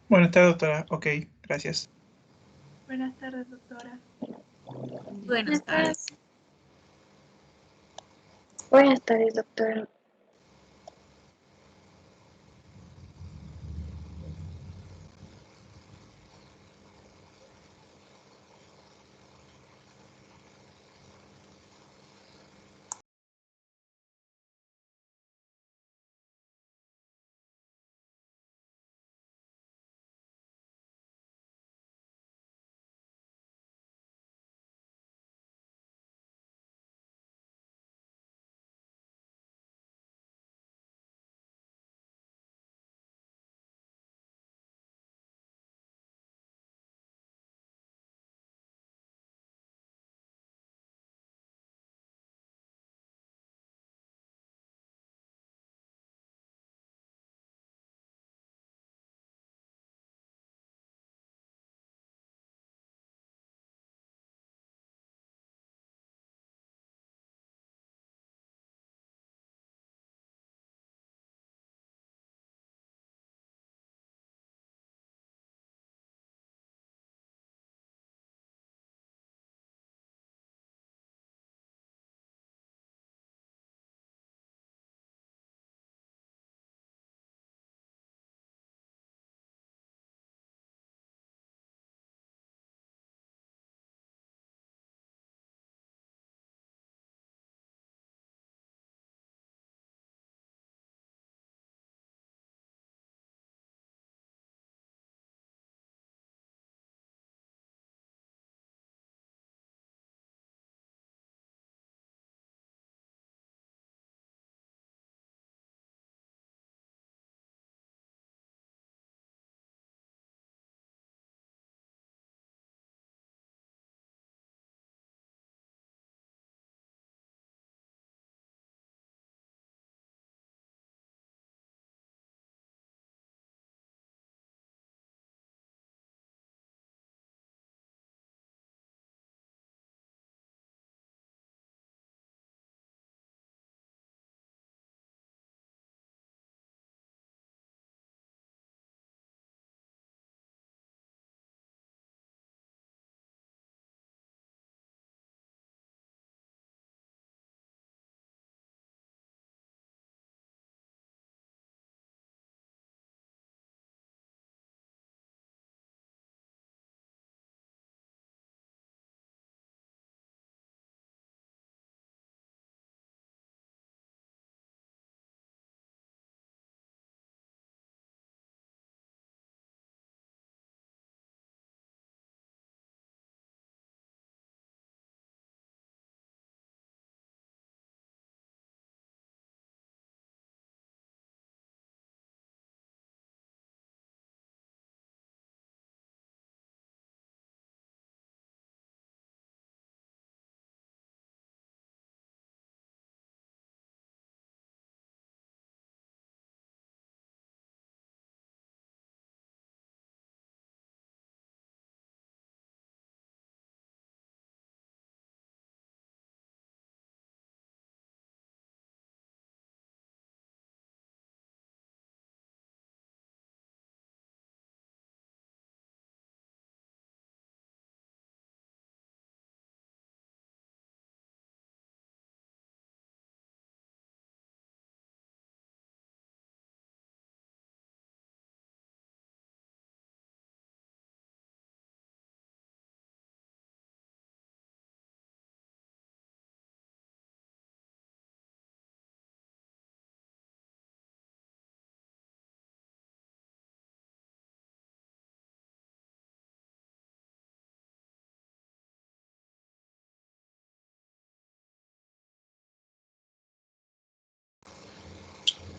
Buenas tardes, doctora. Ok, gracias. Buenas tardes, doctora. Buenas tardes. Buenas tardes, doctora.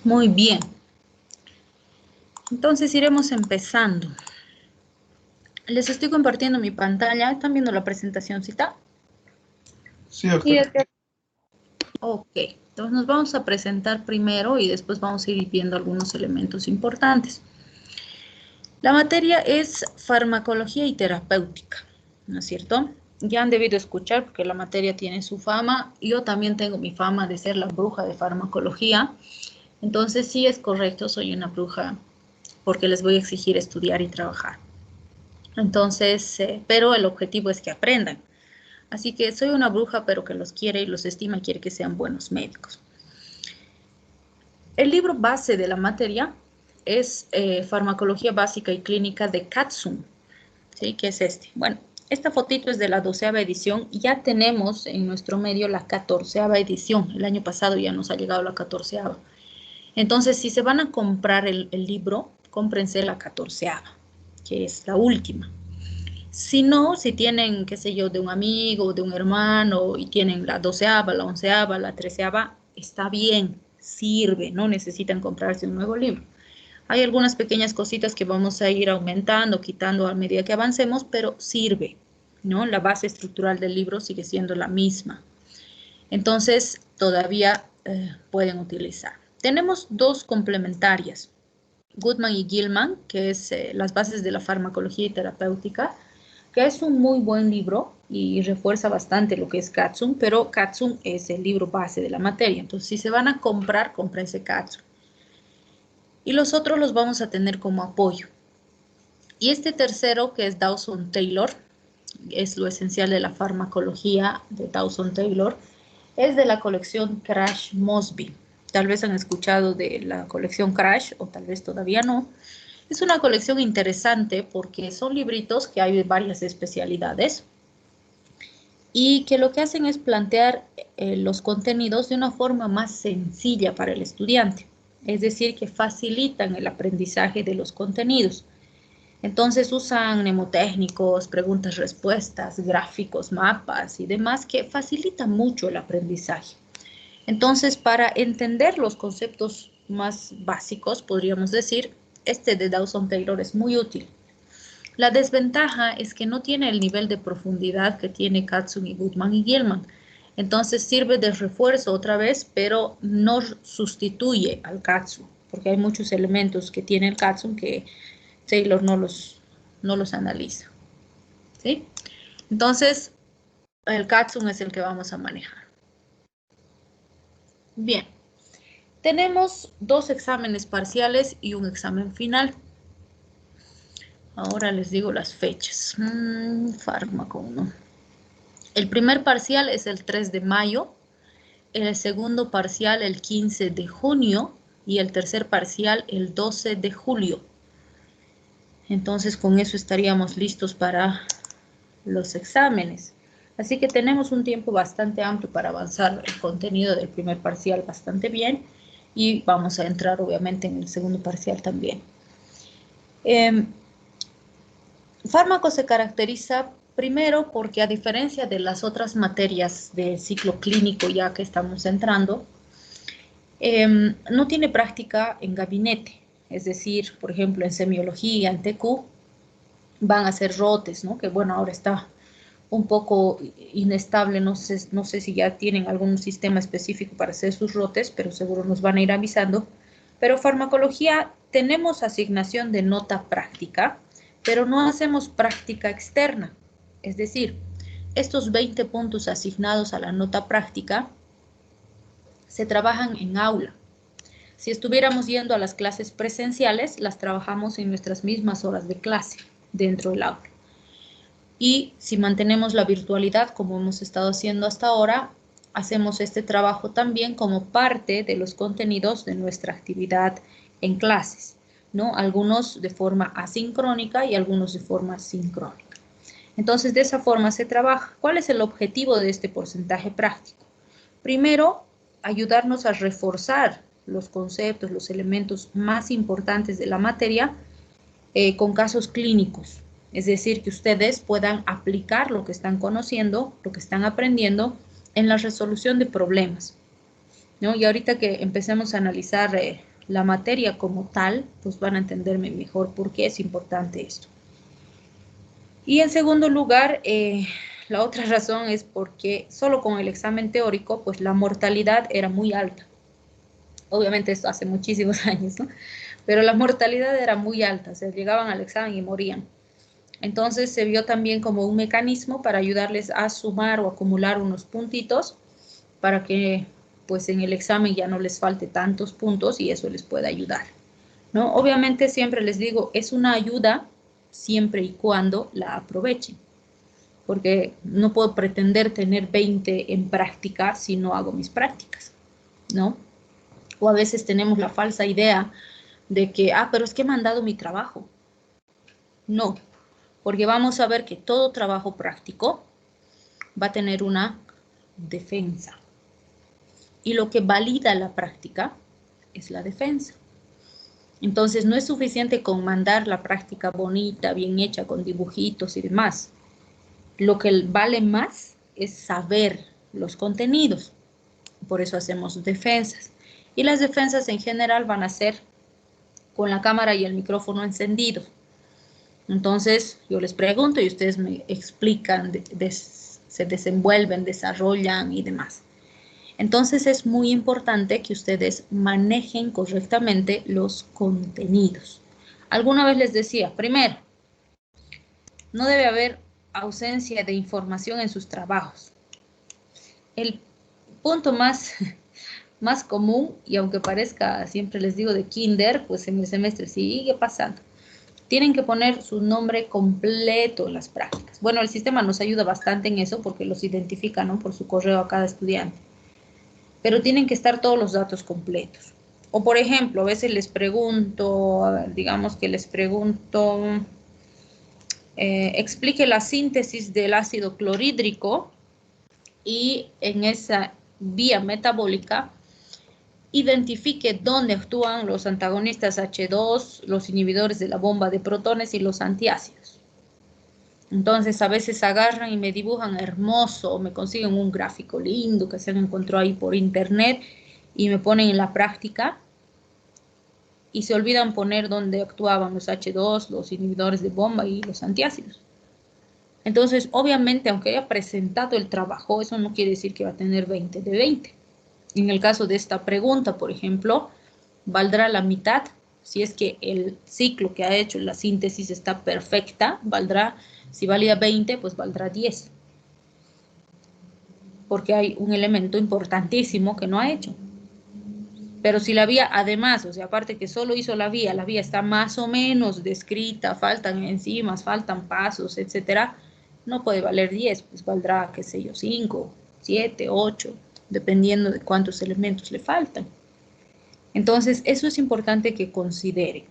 Muy bien. Entonces iremos empezando. Les estoy compartiendo mi pantalla. ¿Están viendo la presentación, cita? Sí, doctora. Ok. Entonces nos vamos a presentar primero y después vamos a ir viendo algunos elementos importantes. La materia es farmacología y terapéutica, ¿no es cierto? Ya han debido escuchar porque la materia tiene su fama. Yo también tengo mi fama de ser la bruja de farmacología. Entonces sí es correcto, soy una bruja porque les voy a exigir estudiar y trabajar. Entonces, pero el objetivo es que aprendan. Así que soy una bruja, pero que los quiere y los estima y quiere que sean buenos médicos. El libro base de la materia es Farmacología Básica y Clínica de Katzun, ¿sí? ¿Qué es este? Bueno, esta fotito es de la 12ª edición. Ya tenemos en nuestro medio la 14ª edición. El año pasado ya nos ha llegado la 14ª. Entonces, si se van a comprar el libro, cómprense la 14ª, que es la última. Si no, si tienen, qué sé yo, de un amigo, de un hermano, y tienen la 12ª, la 11ª, la 13ª, está bien, sirve, no necesitan comprarse un nuevo libro. Hay algunas pequeñas cositas que vamos a ir aumentando, quitando a medida que avancemos, pero sirve, ¿no? La base estructural del libro sigue siendo la misma. Entonces, todavía pueden utilizar. Tenemos dos complementarias, Goodman y Gilman, que es las bases de la farmacología y terapéutica, que es un muy buen libro y refuerza bastante lo que es Katzun, pero Katzun es el libro base de la materia. Entonces, si se van a comprar, cómprense Katzun. Y los otros los vamos a tener como apoyo. Y este tercero, que es Dawson Taylor, es lo esencial de la farmacología de Dawson Taylor, es de la colección Crash Mosby. Tal vez han escuchado de la colección Crash, o tal vez todavía no. Es una colección interesante porque son libritos que hay de varias especialidades y que lo que hacen es plantear los contenidos de una forma más sencilla para el estudiante. Es decir, que facilitan el aprendizaje de los contenidos. Entonces usan mnemotécnicos, preguntas-respuestas, gráficos, mapas y demás que facilitan mucho el aprendizaje. Entonces, para entender los conceptos más básicos, podríamos decir, este de Dawson Taylor es muy útil. La desventaja es que no tiene el nivel de profundidad que tiene Katzun y Goodman y Gilman. Entonces sirve de refuerzo otra vez, pero no sustituye al Katzun, porque hay muchos elementos que tiene el Katzun que Taylor no los analiza. ¿Sí? Entonces, el Katzun es el que vamos a manejar. Bien, tenemos dos exámenes parciales y un examen final. Ahora les digo las fechas. Fármaco 1. El primer parcial es el 3 de mayo, el segundo parcial el 15 de junio y el tercer parcial el 12 de julio. Entonces, con eso estaríamos listos para los exámenes. Así que tenemos un tiempo bastante amplio para avanzar el contenido del primer parcial bastante bien y vamos a entrar obviamente en el segundo parcial también. Fármaco se caracteriza primero porque a diferencia de las otras materias del ciclo clínico ya que estamos entrando, no tiene práctica en gabinete. Es decir, por ejemplo, en semiología, en TQ, van a hacer rotes, ¿no? Que bueno, ahora está un poco inestable, no sé si ya tienen algún sistema específico para hacer sus rotes, pero seguro nos van a ir avisando. Pero farmacología tenemos asignación de nota práctica, pero no hacemos práctica externa. Es decir, estos 20 puntos asignados a la nota práctica se trabajan en aula. Si estuviéramos yendo a las clases presenciales, las trabajamos en nuestras mismas horas de clase dentro del aula. Y si mantenemos la virtualidad, como hemos estado haciendo hasta ahora, hacemos este trabajo también como parte de los contenidos de nuestra actividad en clases, ¿no? Algunos de forma asincrónica y algunos de forma sincrónica. Entonces, de esa forma se trabaja. ¿Cuál es el objetivo de este porcentaje práctico? Primero, ayudarnos a reforzar los conceptos, los elementos más importantes de la materia con casos clínicos. Es decir, que ustedes puedan aplicar lo que están conociendo, lo que están aprendiendo en la resolución de problemas, ¿no? Y ahorita que empecemos a analizar la materia como tal, pues van a entenderme mejor por qué es importante esto. Y en segundo lugar, la otra razón es porque solo con el examen teórico, pues la mortalidad era muy alta. Obviamente esto hace muchísimos años, ¿no? Pero la mortalidad era muy alta, o sea, llegaban al examen y morían. Entonces se vio también como un mecanismo para ayudarles a sumar o acumular unos puntitos para que pues en el examen ya no les falte tantos puntos y eso les pueda ayudar, ¿no? Obviamente siempre les digo, es una ayuda siempre y cuando la aprovechen, porque no puedo pretender tener 20 en práctica si no hago mis prácticas, ¿no? O a veces tenemos la falsa idea de que, pero es que he mandado mi trabajo. No, porque vamos a ver que todo trabajo práctico va a tener una defensa. Y lo que valida la práctica es la defensa. Entonces, no es suficiente con mandar la práctica bonita, bien hecha, con dibujitos y demás. Lo que vale más es saber los contenidos. Por eso hacemos defensas. Y las defensas en general van a ser con la cámara y el micrófono encendidos. Entonces, yo les pregunto y ustedes me explican, se desenvuelven, desarrollan y demás. Entonces, es muy importante que ustedes manejen correctamente los contenidos. Alguna vez les decía, primero, no debe haber ausencia de información en sus trabajos. El punto más común, y aunque parezca, siempre les digo, de kinder, pues en el semestre sigue pasando. Tienen que poner su nombre completo en las prácticas. Bueno, el sistema nos ayuda bastante en eso porque los identifica, ¿no? Por su correo a cada estudiante. Pero tienen que estar todos los datos completos. O por ejemplo, a veces les pregunto, digamos que les pregunto, explique la síntesis del ácido clorhídrico y en esa vía metabólica identifique dónde actúan los antagonistas H2, los inhibidores de la bomba de protones y los antiácidos. Entonces, a veces agarran y me dibujan hermoso, o me consiguen un gráfico lindo que se encontró ahí por internet y me ponen en la práctica y se olvidan poner dónde actuaban los H2, los inhibidores de bomba y los antiácidos. Entonces, obviamente, aunque haya presentado el trabajo, eso no quiere decir que va a tener 20 de 20. En el caso de esta pregunta, por ejemplo, valdrá la mitad. Si es que el ciclo que ha hecho la síntesis está perfecta, valdrá, si valía 20, pues valdrá 10. Porque hay un elemento importantísimo que no ha hecho. Pero si la vía, además, o sea, aparte que solo hizo la vía está más o menos descrita, faltan enzimas, faltan pasos, etcétera, no puede valer 10, pues valdrá, qué sé yo, 5, 7, 8, dependiendo de cuántos elementos le faltan. Entonces, eso es importante que consideren.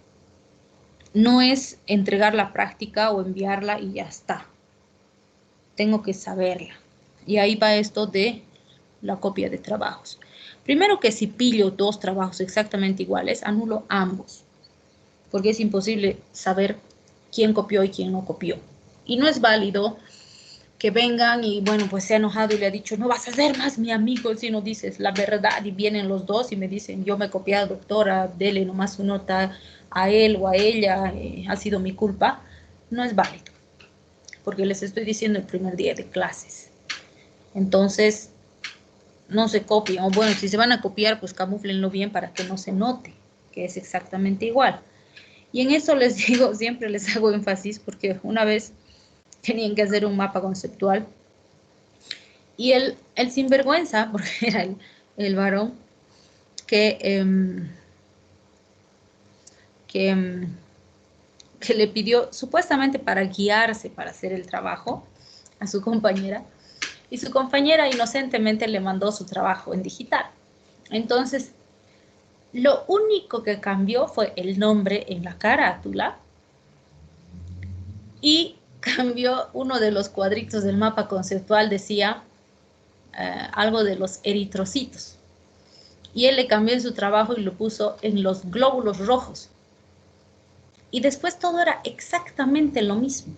No es entregar la práctica o enviarla y ya está. Tengo que saberla. Y ahí va esto de la copia de trabajos. Primero que si pillo 2 trabajos exactamente iguales, anulo ambos. Porque es imposible saber quién copió y quién no copió. Y no es válido que vengan y, bueno, pues se ha enojado y le ha dicho, no vas a ser más mi amigo si no dices la verdad, y vienen los dos y me dicen, yo me he copiado, doctora, dele nomás su nota a él o a ella, ha sido mi culpa. No es válido, porque les estoy diciendo el primer día de clases. Entonces, no se copien, o bueno, si se van a copiar, pues camúflenlo bien para que no se note, que es exactamente igual. Y en eso les digo, siempre les hago énfasis, porque una vez tenían que hacer un mapa conceptual. Y el sinvergüenza, porque era el varón, que le pidió, supuestamente para guiarse para hacer el trabajo, a su compañera, y su compañera inocentemente le mandó su trabajo en digital. Entonces, lo único que cambió fue el nombre en la carátula y cambió uno de los cuadritos del mapa conceptual, decía algo de los eritrocitos. Y él le cambió en su trabajo y lo puso en los glóbulos rojos. Y después todo era exactamente lo mismo.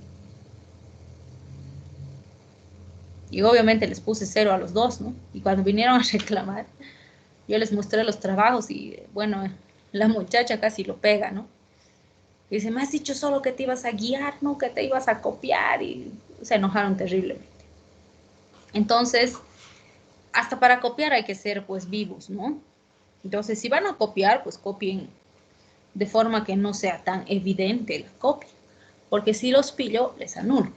Y obviamente les puse 0 a los dos, ¿no? Y cuando vinieron a reclamar, yo les mostré los trabajos y, bueno, la muchacha casi lo pega, ¿no? Y dice, me has dicho solo que te ibas a guiar, ¿no? Que te ibas a copiar, y se enojaron terriblemente. Entonces, hasta para copiar hay que ser, pues, vivos, ¿no? Entonces, si van a copiar, pues copien de forma que no sea tan evidente la copia. Porque si los pillo, les anulo.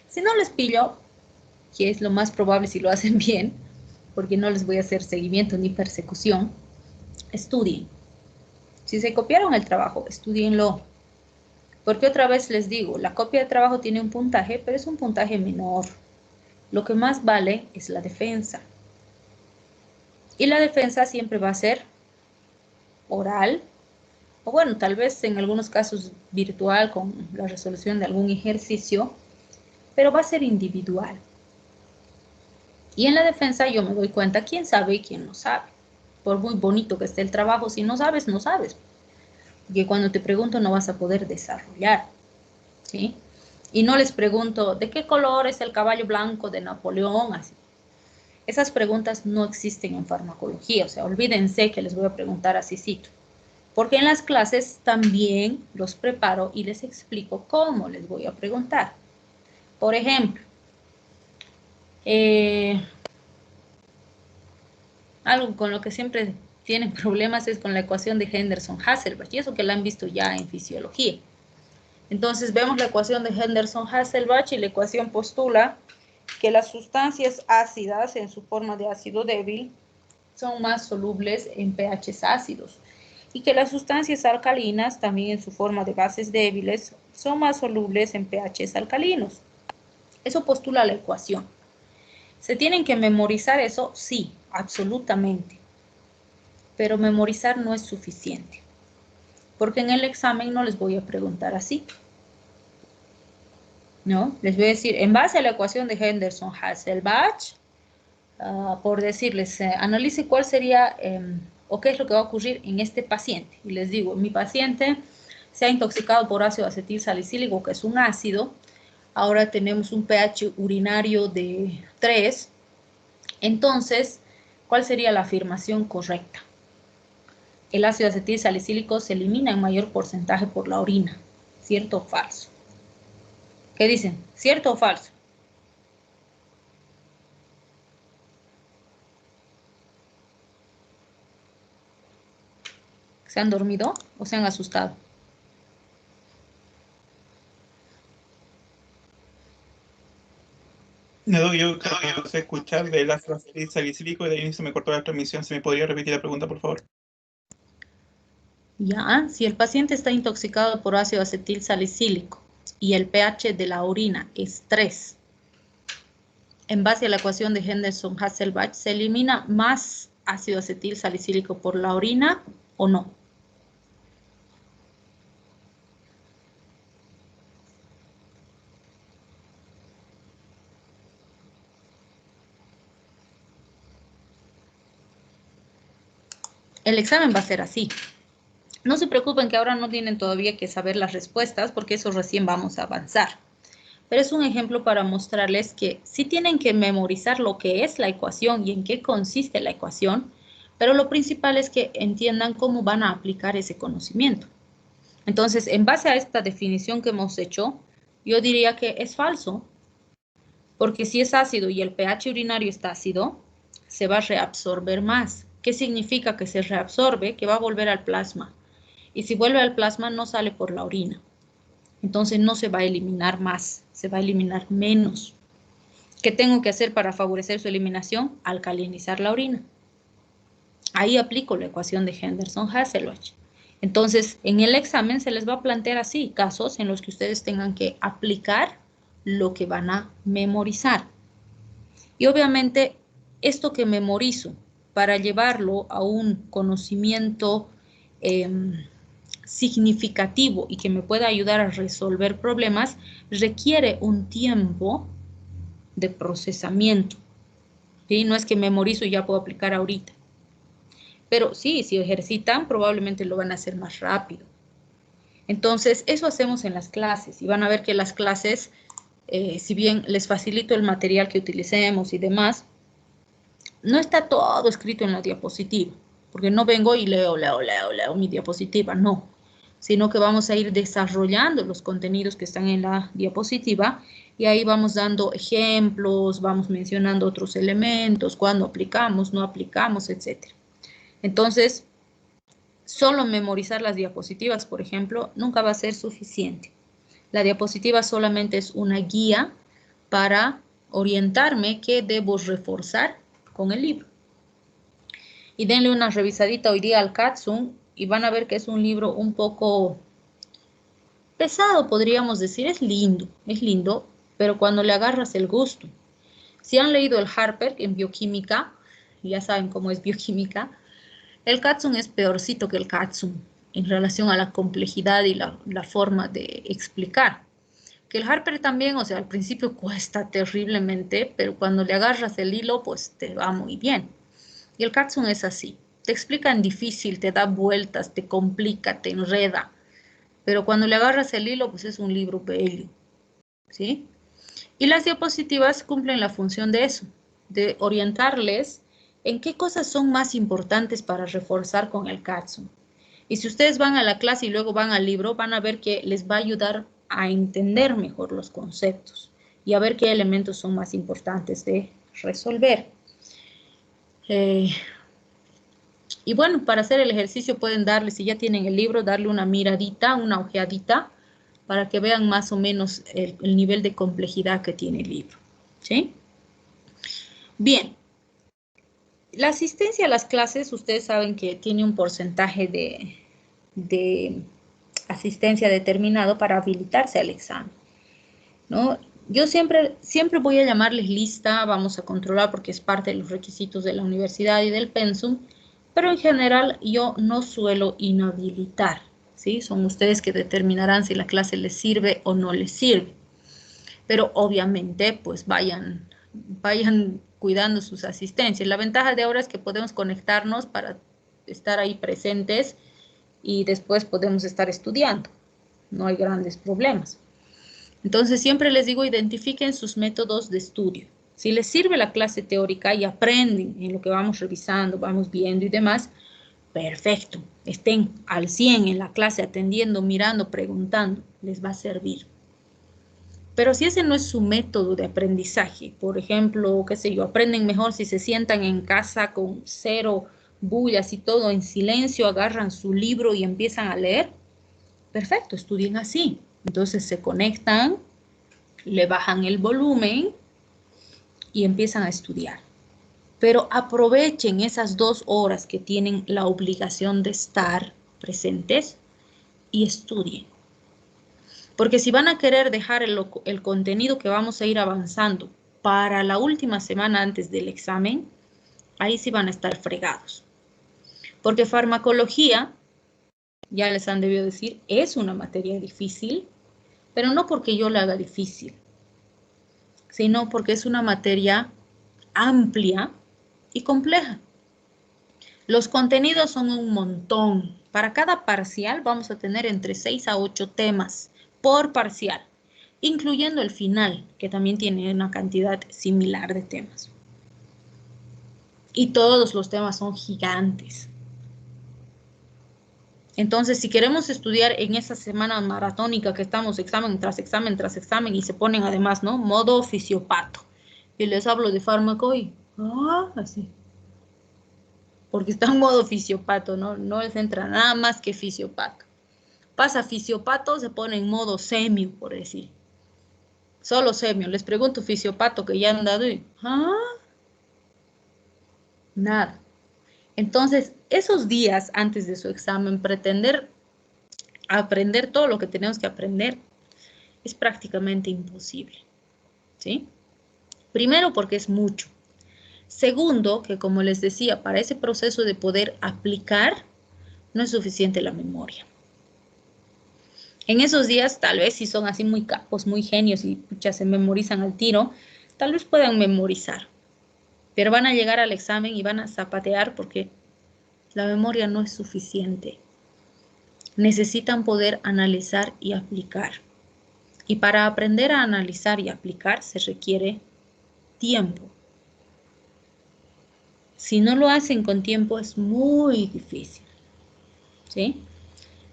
Si no les pillo, que es lo más probable si lo hacen bien, porque no les voy a hacer seguimiento ni persecución, estudien. Si se copiaron el trabajo, estudienlo. Porque otra vez les digo, la copia de trabajo tiene un puntaje, pero es un puntaje menor. Lo que más vale es la defensa. Y la defensa siempre va a ser oral, o bueno, tal vez en algunos casos virtual con la resolución de algún ejercicio, pero va a ser individual. Y en la defensa yo me doy cuenta quién sabe y quién no sabe. Por muy bonito que esté el trabajo, si no sabes, no sabes. Porque cuando te pregunto no vas a poder desarrollar, ¿sí? Y no les pregunto, ¿de qué color es el caballo blanco de Napoleón? Así. Esas preguntas no existen en farmacología, o sea, olvídense que les voy a preguntar así, cito. Porque en las clases también los preparo y les explico cómo les voy a preguntar. Por ejemplo, algo con lo que siempre tienen problemas es con la ecuación de Henderson-Hasselbalch, y eso que la han visto ya en fisiología. Entonces vemos la ecuación de Henderson-Hasselbalch y la ecuación postula que las sustancias ácidas en su forma de ácido débil son más solubles en pHs ácidos y que las sustancias alcalinas también en su forma de bases débiles son más solubles en pHs alcalinos. Eso postula la ecuación. ¿Se tienen que memorizar eso? Sí, absolutamente. Pero memorizar no es suficiente. Porque en el examen no les voy a preguntar así. ¿No? Les voy a decir, en base a la ecuación de Henderson-Hasselbalch, por decirles, analice cuál sería o qué es lo que va a ocurrir en este paciente. Y les digo, mi paciente se ha intoxicado por ácido acetil salicílico, que es un ácido. Ahora tenemos un pH urinario de 3. Entonces, ¿cuál sería la afirmación correcta? El ácido acetil salicílico se elimina en mayor porcentaje por la orina. ¿Cierto o falso? ¿Qué dicen? ¿Cierto o falso? ¿Se han dormido o se han asustado? No, yo creo que no sé escuchar del ácido acetil salicílico y de ahí se me cortó la transmisión. ¿Se me podría repetir la pregunta, por favor? Ya, si el paciente está intoxicado por ácido acetil salicílico y el pH de la orina es 3, en base a la ecuación de Henderson-Hasselbalch, ¿se elimina más ácido acetil salicílico por la orina o no? El examen va a ser así. No se preocupen que ahora no tienen todavía que saber las respuestas porque eso recién vamos a avanzar. Pero es un ejemplo para mostrarles que sí tienen que memorizar lo que es la ecuación y en qué consiste la ecuación, pero lo principal es que entiendan cómo van a aplicar ese conocimiento. Entonces, en base a esta definición que hemos hecho, yo diría que es falso, porque si es ácido y el pH urinario está ácido, se va a reabsorber más. ¿Qué significa que se reabsorbe? Que va a volver al plasma. Y si vuelve al plasma, no sale por la orina. Entonces no se va a eliminar más, se va a eliminar menos. ¿Qué tengo que hacer para favorecer su eliminación? Alcalinizar la orina. Ahí aplico la ecuación de Henderson-Hasselbalch. Entonces, en el examen se les va a plantear así, casos en los que ustedes tengan que aplicar lo que van a memorizar. Y obviamente, esto que memorizo, para llevarlo a un conocimiento significativo y que me pueda ayudar a resolver problemas, requiere un tiempo de procesamiento. ¿Sí? No es que memorizo y ya puedo aplicar ahorita. Pero sí, si ejercitan, probablemente lo van a hacer más rápido. Entonces, eso hacemos en las clases. Y van a ver que las clases, si bien les facilito el material que utilicemos y demás, no está todo escrito en la diapositiva. Porque no vengo y leo mi diapositiva, no. Sino que vamos a ir desarrollando los contenidos que están en la diapositiva y ahí vamos dando ejemplos, vamos mencionando otros elementos, cuándo aplicamos, no aplicamos, etc. Entonces, solo memorizar las diapositivas, por ejemplo, nunca va a ser suficiente. La diapositiva solamente es una guía para orientarme qué debo reforzar con el libro. Y denle una revisadita hoy día al Katsum y van a ver que es un libro un poco pesado, podríamos decir. Es lindo, pero cuando le agarras el gusto. Si han leído el Harper en bioquímica, ya saben cómo es bioquímica, el Katzen es peorcito que el Katzen en relación a la complejidad y la forma de explicar. Que el Harper también, o sea, al principio cuesta terriblemente, pero cuando le agarras el hilo, pues te va muy bien. Y el Katzen es así. Te explican difícil, te da vueltas, te complica, te enreda. Pero cuando le agarras el hilo, pues es un libro bello, ¿sí? Y las diapositivas cumplen la función de eso, de orientarles en qué cosas son más importantes para reforzar con el Katzen. Y si ustedes van a la clase y luego van al libro, van a ver que les va a ayudar a entender mejor los conceptos y a ver qué elementos son más importantes de resolver. Y bueno, para hacer el ejercicio pueden darle, si ya tienen el libro, darle una miradita, una ojeadita, para que vean más o menos el nivel de complejidad que tiene el libro, ¿sí? Bien. La asistencia a las clases, ustedes saben que tiene un porcentaje de asistencia determinado para habilitarse al examen, ¿no? Yo siempre voy a llamarles lista, vamos a controlar porque es parte de los requisitos de la universidad y del pensum, pero en general yo no suelo inhabilitar, ¿sí? Son ustedes que determinarán si la clase les sirve o no les sirve. Pero obviamente, pues vayan cuidando sus asistencias. La ventaja de ahora es que podemos conectarnos para estar ahí presentes y después podemos estar estudiando. No hay grandes problemas. Entonces, siempre les digo, identifiquen sus métodos de estudio. Si les sirve la clase teórica y aprenden en lo que vamos revisando, vamos viendo y demás, perfecto. Estén al 100 en la clase atendiendo, mirando, preguntando, les va a servir. Pero si ese no es su método de aprendizaje, por ejemplo, qué sé yo, aprenden mejor si se sientan en casa con cero bullas y todo en silencio, agarran su libro y empiezan a leer, perfecto, estudien así. Entonces se conectan, le bajan el volumen y empiezan a estudiar. Pero aprovechen esas 2 horas que tienen la obligación de estar presentes y estudien. Porque si van a querer dejar el contenido que vamos a ir avanzando para la última semana antes del examen, ahí sí van a estar fregados. Porque farmacología, ya les han debido decir, es una materia difícil, pero no porque yo la haga difícil, sino porque es una materia amplia y compleja. Los contenidos son un montón. Para cada parcial vamos a tener entre 6 a 8 temas por parcial, incluyendo el final, que también tiene una cantidad similar de temas. Y todos los temas son gigantes. Entonces, si queremos estudiar en esa semana maratónica que estamos examen tras examen tras examen y se ponen además, ¿no? Modo fisiopato. Y les hablo de fármaco y, así. Porque está en modo fisiopato, ¿no? No les entra nada más que fisiopato. Pasa fisiopato, se pone en modo semio, por decir. Solo semio. Les pregunto fisiopato que ya han dado y, nada. Entonces, esos días antes de su examen, pretender aprender todo lo que tenemos que aprender es prácticamente imposible, ¿sí? Primero, porque es mucho. Segundo, que como les decía, para ese proceso de poder aplicar, no es suficiente la memoria. En esos días, tal vez si son así muy capos, muy genios y pucha, se memorizan al tiro, tal vez puedan memorizar. Pero van a llegar al examen y van a zapatear porque la memoria no es suficiente. Necesitan poder analizar y aplicar. Y para aprender a analizar y aplicar se requiere tiempo. Si no lo hacen con tiempo es muy difícil, ¿sí?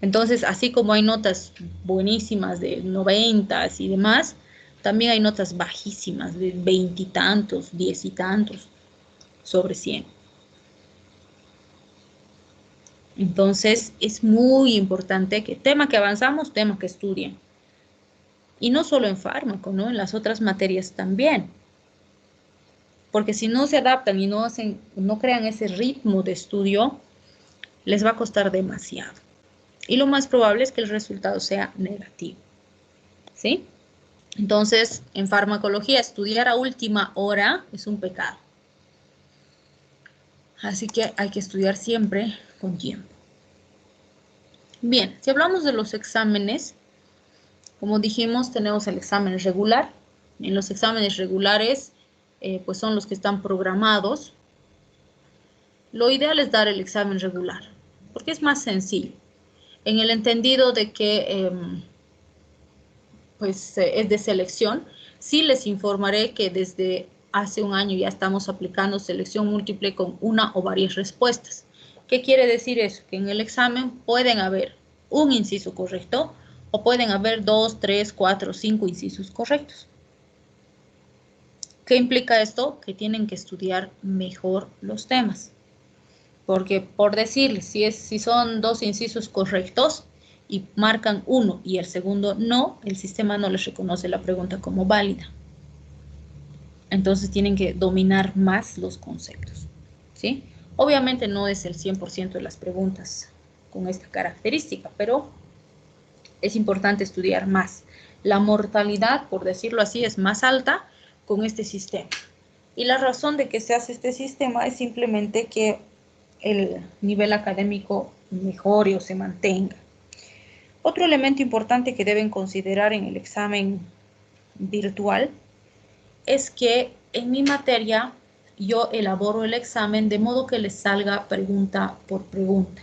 Entonces, así como hay notas buenísimas de 90 y demás, también hay notas bajísimas de 20 y tantos, 10 y tantos sobre 100. Entonces, es muy importante que tema que avanzamos, tema que estudien. Y no solo en fármaco, ¿no? En las otras materias también. Porque si no se adaptan y no crean ese ritmo de estudio, les va a costar demasiado. Y lo más probable es que el resultado sea negativo. ¿Sí? Entonces, en farmacología, estudiar a última hora es un pecado. Así que hay que estudiar siempre con tiempo. Bien, si hablamos de los exámenes, como dijimos, tenemos el examen regular. En los exámenes regulares, pues son los que están programados. Lo ideal es dar el examen regular, porque es más sencillo. En el entendido de que es de selección, sí les informaré que desde hace un año ya estamos aplicando selección múltiple con una o varias respuestas. ¿Qué quiere decir eso? Que en el examen pueden haber un inciso correcto o pueden haber 2, 3, 4, 5 incisos correctos. ¿Qué implica esto? Que tienen que estudiar mejor los temas. Porque por decirles, si son 2 incisos correctos y marcan uno y el segundo no, el sistema no les reconoce la pregunta como válida. Entonces tienen que dominar más los conceptos, ¿sí? Obviamente no es el 100% de las preguntas con esta característica, pero es importante estudiar más. La mortalidad, por decirlo así, es más alta con este sistema. Y la razón de que se hace este sistema es simplemente que el nivel académico mejore o se mantenga. Otro elemento importante que deben considerar en el examen virtual es que en mi materia yo elaboro el examen de modo que les salga pregunta por pregunta.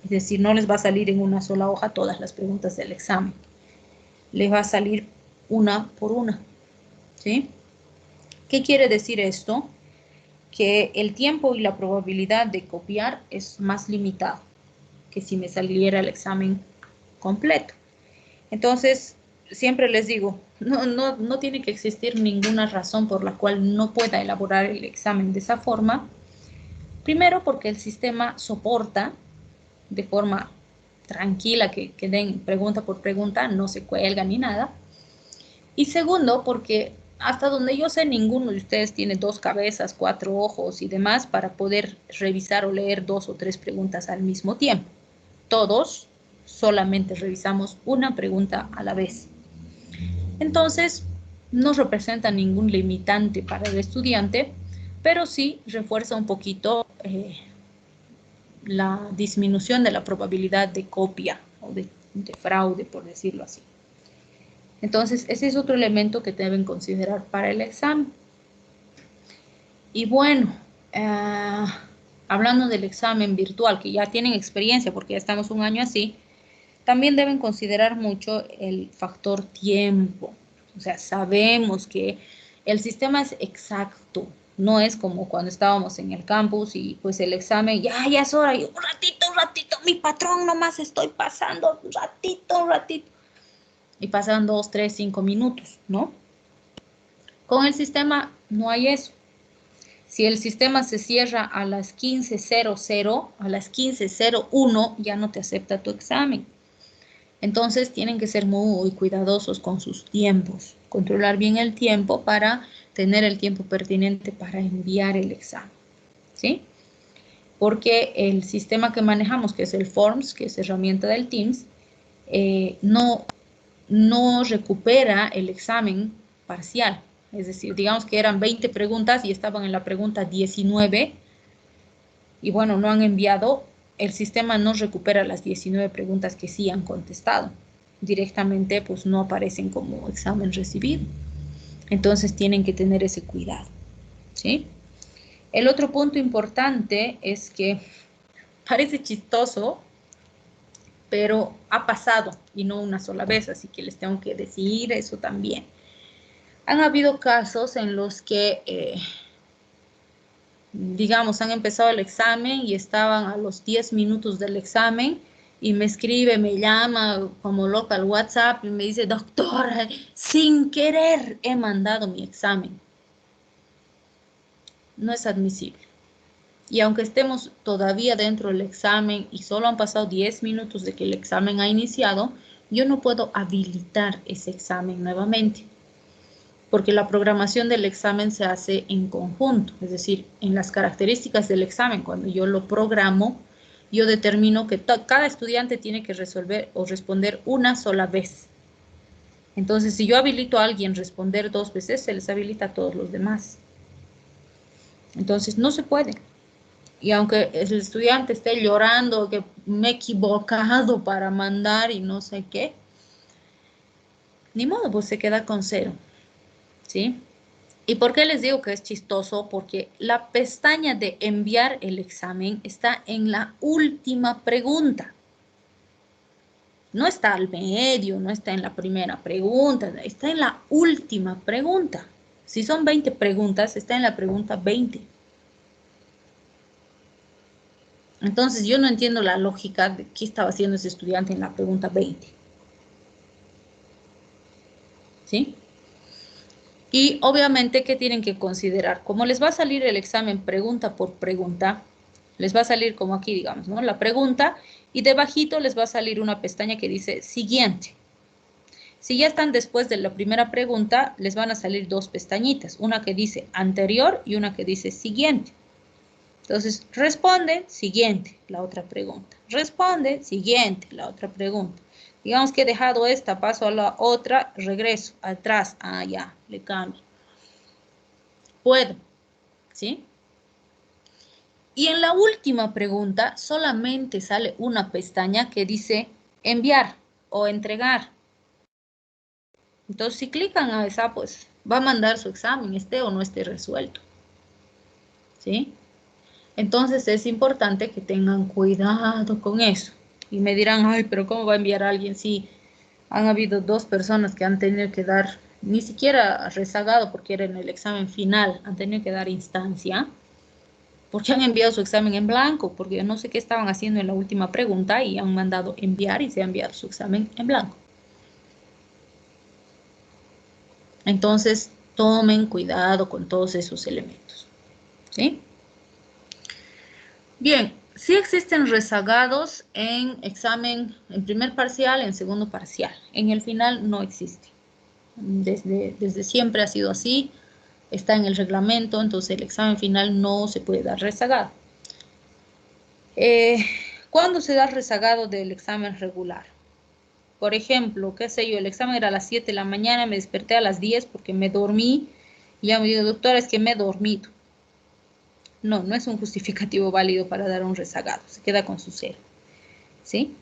Es decir, no les va a salir en una sola hoja todas las preguntas del examen. Les va a salir una por una, ¿sí? ¿Qué quiere decir esto? Que el tiempo y la probabilidad de copiar es más limitado que si me saliera el examen completo. Entonces, siempre les digo, no tiene que existir ninguna razón por la cual no pueda elaborar el examen de esa forma. Primero, porque el sistema soporta de forma tranquila que den pregunta por pregunta, no se cuelga ni nada. Y segundo, porque hasta donde yo sé, ninguno de ustedes tiene 2 cabezas, 4 ojos y demás para poder revisar o leer 2 o 3 preguntas al mismo tiempo. Todos solamente revisamos una pregunta a la vez. Entonces, no representa ningún limitante para el estudiante, pero sí refuerza un poquito la disminución de la probabilidad de copia o de fraude, por decirlo así. Entonces, ese es otro elemento que deben considerar para el examen. Y bueno, hablando del examen virtual, que ya tienen experiencia porque ya estamos un año así, también deben considerar mucho el factor tiempo. O sea, sabemos que el sistema es exacto. No es como cuando estábamos en el campus y pues el examen, ya es hora, y un ratito, mi patrón nomás estoy pasando, un ratito. Y pasan 2, 3, 5 minutos, ¿no? Con el sistema no hay eso. Si el sistema se cierra a las 15:00, a las 15:01 ya no te acepta tu examen. Entonces tienen que ser muy cuidadosos con sus tiempos, controlar bien el tiempo para tener el tiempo pertinente para enviar el examen, ¿sí? Porque el sistema que manejamos, que es el Forms, que es herramienta del Teams, no recupera el examen parcial. Es decir, digamos que eran 20 preguntas y estaban en la pregunta 19 y bueno, no han enviado, el sistema no recupera las 19 preguntas que sí han contestado. Directamente pues no aparecen como examen recibido. Entonces tienen que tener ese cuidado, ¿sí? El otro punto importante es que parece chistoso, pero ha pasado y no una sola vez, así que les tengo que decir eso también. Han habido casos en los que, digamos, han empezado el examen y estaban a los 10 minutos del examen y me escribe, me llama como loca al WhatsApp y me dice, doctora, sin querer he mandado mi examen. No es admisible. Y aunque estemos todavía dentro del examen y solo han pasado 10 minutos de que el examen ha iniciado, yo no puedo habilitar ese examen nuevamente. Porque la programación del examen se hace en conjunto. Es decir, en las características del examen, cuando yo lo programo, yo determino que cada estudiante tiene que resolver o responder una sola vez. Entonces, si yo habilito a alguien responder 2 veces, se les habilita a todos los demás. Entonces, no se puede. Y aunque el estudiante esté llorando que me he equivocado para mandar y no sé qué, ni modo, pues se queda con 0, ¿sí? ¿Y por qué les digo que es chistoso? Porque la pestaña de enviar el examen está en la última pregunta. No está al medio, no está en la primera pregunta, está en la última pregunta. Si son 20 preguntas, está en la pregunta 20. Entonces, yo no entiendo la lógica de qué estaba haciendo ese estudiante en la pregunta 20. ¿Sí? Y obviamente, ¿qué tienen que considerar? Como les va a salir el examen pregunta por pregunta, les va a salir como aquí, digamos, ¿no? La pregunta, y debajito les va a salir una pestaña que dice siguiente. Si ya están después de la primera pregunta, les van a salir 2 pestañitas, una que dice anterior y una que dice siguiente. Entonces, responde, siguiente, la otra pregunta. Responde, siguiente, la otra pregunta. Digamos que he dejado esta, paso a la otra, regreso, atrás, ya, le cambio. Puedo, ¿sí? Y en la última pregunta solamente sale una pestaña que dice enviar o entregar. Entonces, si clican a esa, pues va a mandar su examen, esté o no esté resuelto. ¿Sí? Entonces, es importante que tengan cuidado con eso. Y me dirán, ay, pero ¿cómo va a enviar a alguien si han habido 2 personas que han tenido que dar, ni siquiera rezagado porque era en el examen final, han tenido que dar instancia? Porque han enviado su examen en blanco, porque yo no sé qué estaban haciendo en la última pregunta y han mandado enviar y se ha enviado su examen en blanco. Entonces, tomen cuidado con todos esos elementos. ¿Sí? Bien, sí existen rezagados en examen, en primer parcial, en segundo parcial. En el final no existe. Desde siempre ha sido así. Está en el reglamento, entonces el examen final no se puede dar rezagado. ¿Cuándo se da rezagado del examen regular? Por ejemplo, qué sé yo, el examen era a las 7 de la mañana, me desperté a las 10 porque me dormí, y ya me digo, doctora, es que me he dormido. No, no es un justificativo válido para dar un rezagado, se queda con su 0, ¿sí?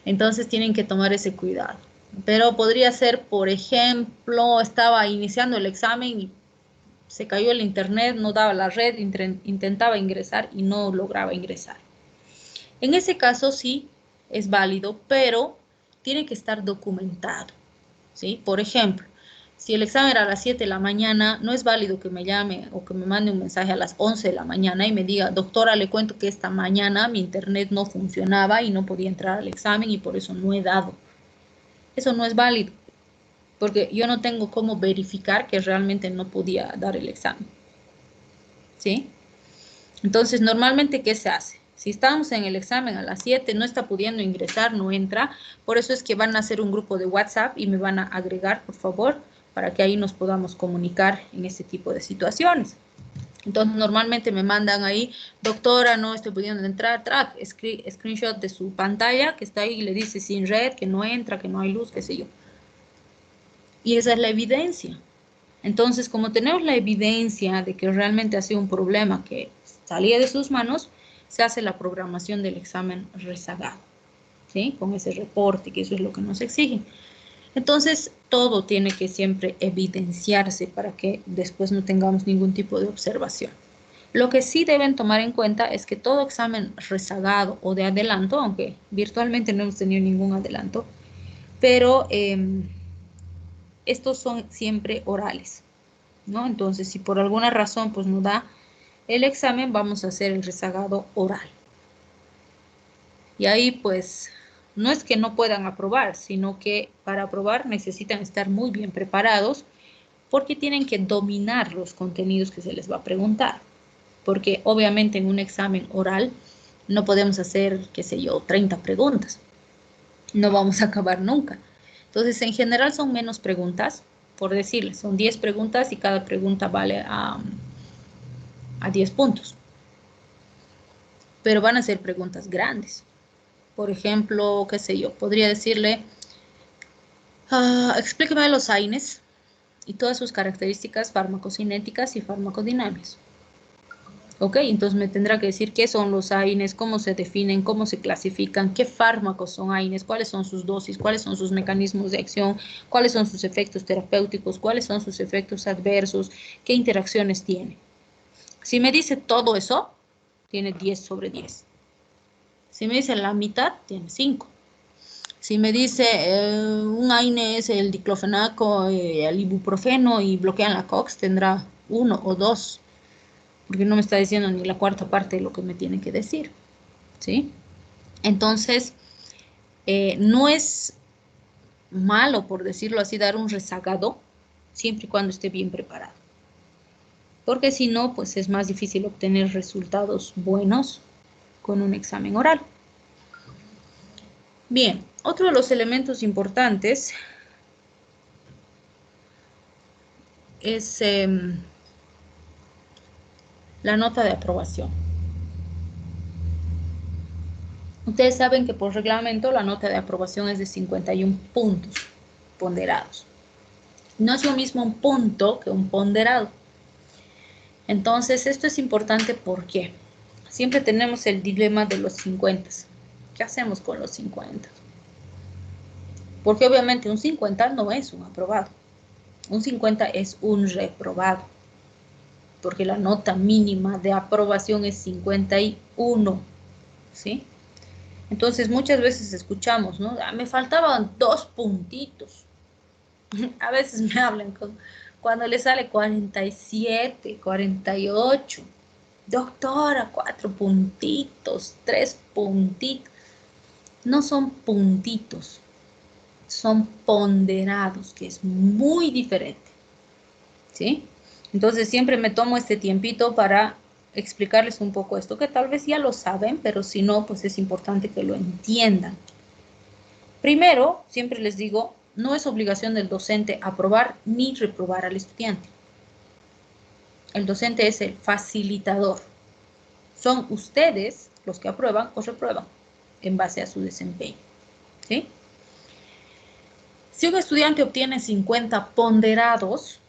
Entonces tienen que tomar ese cuidado. Pero podría ser, por ejemplo, estaba iniciando el examen y se cayó el internet, no daba la red, intentaba ingresar y no lograba ingresar. En ese caso sí es válido, pero tiene que estar documentado, ¿sí? Por ejemplo, si el examen era a las 7 de la mañana, no es válido que me llame o que me mande un mensaje a las 11 de la mañana y me diga, doctora, le cuento que esta mañana mi internet no funcionaba y no podía entrar al examen y por eso no he dado. Eso no es válido, porque yo no tengo cómo verificar que realmente no podía dar el examen, ¿sí? Entonces, normalmente, ¿qué se hace? Si estamos en el examen a las 7, no está pudiendo ingresar, no entra, por eso es que van a hacer un grupo de WhatsApp y me van a agregar, por favor, para que ahí nos podamos comunicar en este tipo de situaciones. Entonces, normalmente me mandan ahí, doctora, no estoy pudiendo entrar, screenshot de su pantalla que está ahí y le dice sin red, que no entra, que no hay luz, qué sé yo. Y esa es la evidencia. Entonces, como tenemos la evidencia de que realmente ha sido un problema que salía de sus manos, se hace la programación del examen rezagado, ¿sí? Con ese reporte, que eso es lo que nos exigen. Entonces, todo tiene que siempre evidenciarse para que después no tengamos ningún tipo de observación. Lo que sí deben tomar en cuenta es que todo examen rezagado o de adelanto, aunque virtualmente no hemos tenido ningún adelanto, pero estos son siempre orales, ¿no? Entonces, si por alguna razón pues no da el examen, vamos a hacer el rezagado oral. Y ahí pues no es que no puedan aprobar, sino que para aprobar necesitan estar muy bien preparados porque tienen que dominar los contenidos que se les va a preguntar. Porque obviamente en un examen oral no podemos hacer, qué sé yo, 30 preguntas. No vamos a acabar nunca. Entonces, en general son menos preguntas, por decirles, son 10 preguntas y cada pregunta vale a 10 puntos. pero van a ser preguntas grandes. Por ejemplo, qué sé yo, podría decirle, explíqueme los AINES y todas sus características farmacocinéticas y farmacodinámicas. Ok, entonces me tendrá que decir qué son los AINES, cómo se definen, cómo se clasifican, qué fármacos son AINES, cuáles son sus dosis, cuáles son sus mecanismos de acción, cuáles son sus efectos terapéuticos, cuáles son sus efectos adversos, qué interacciones tiene. Si me dice todo eso, tiene 10 sobre 10. Si me dice la mitad, tiene 5. Si me dice un AINE es el diclofenaco, el ibuprofeno y bloquean la COX, tendrá 1 o 2. Porque no me está diciendo ni la cuarta parte de lo que me tiene que decir, ¿sí? Entonces, no es malo, por decirlo así, dar un rezagado, siempre y cuando esté bien preparado. Porque si no, pues es más difícil obtener resultados buenos con un examen oral. Bien, otro de los elementos importantes es la nota de aprobación. Ustedes saben que por reglamento la nota de aprobación es de 51 puntos ponderados. No es lo mismo un punto que un ponderado. Entonces, esto es importante porque siempre tenemos el dilema de los 50. ¿Qué hacemos con los 50? Porque obviamente un 50 no es un aprobado. Un 50 es un reprobado. Porque la nota mínima de aprobación es 51. ¿Sí? Entonces, muchas veces escuchamos, ¿no? Me faltaban 2 puntitos. A veces me hablan cuando le sale 47, 48. Doctora, 4 puntitos, 3 puntitos. No son puntitos, son ponderados, que es muy diferente. ¿Sí? Entonces, siempre me tomo este tiempito para explicarles un poco esto, que tal vez ya lo saben, pero si no, pues es importante que lo entiendan. Primero, siempre les digo, no es obligación del docente aprobar ni reprobar al estudiante. El docente es el facilitador. Son ustedes los que aprueban o reprueban en base a su desempeño. ¿Sí? Si un estudiante obtiene 50 ponderados,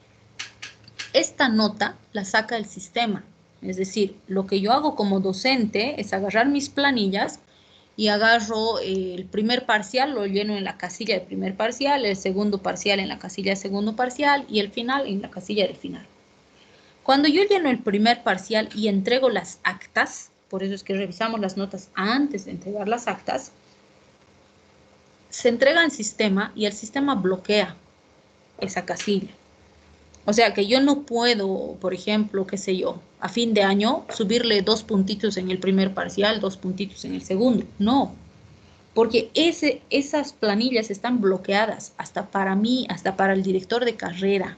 esta nota la saca el sistema. Es decir, lo que yo hago como docente es agarrar mis planillas y agarro el primer parcial, lo lleno en la casilla de primer parcial, el segundo parcial en la casilla de segundo parcial y el final en la casilla del final. Cuando yo lleno el primer parcial y entrego las actas, por eso es que revisamos las notas antes de entregar las actas, se entrega al sistema y el sistema bloquea esa casilla. O sea que yo no puedo, por ejemplo, qué sé yo, a fin de año subirle 2 puntitos en el primer parcial, 2 puntitos en el segundo. No, porque esas planillas están bloqueadas hasta para mí, hasta para el director de carrera.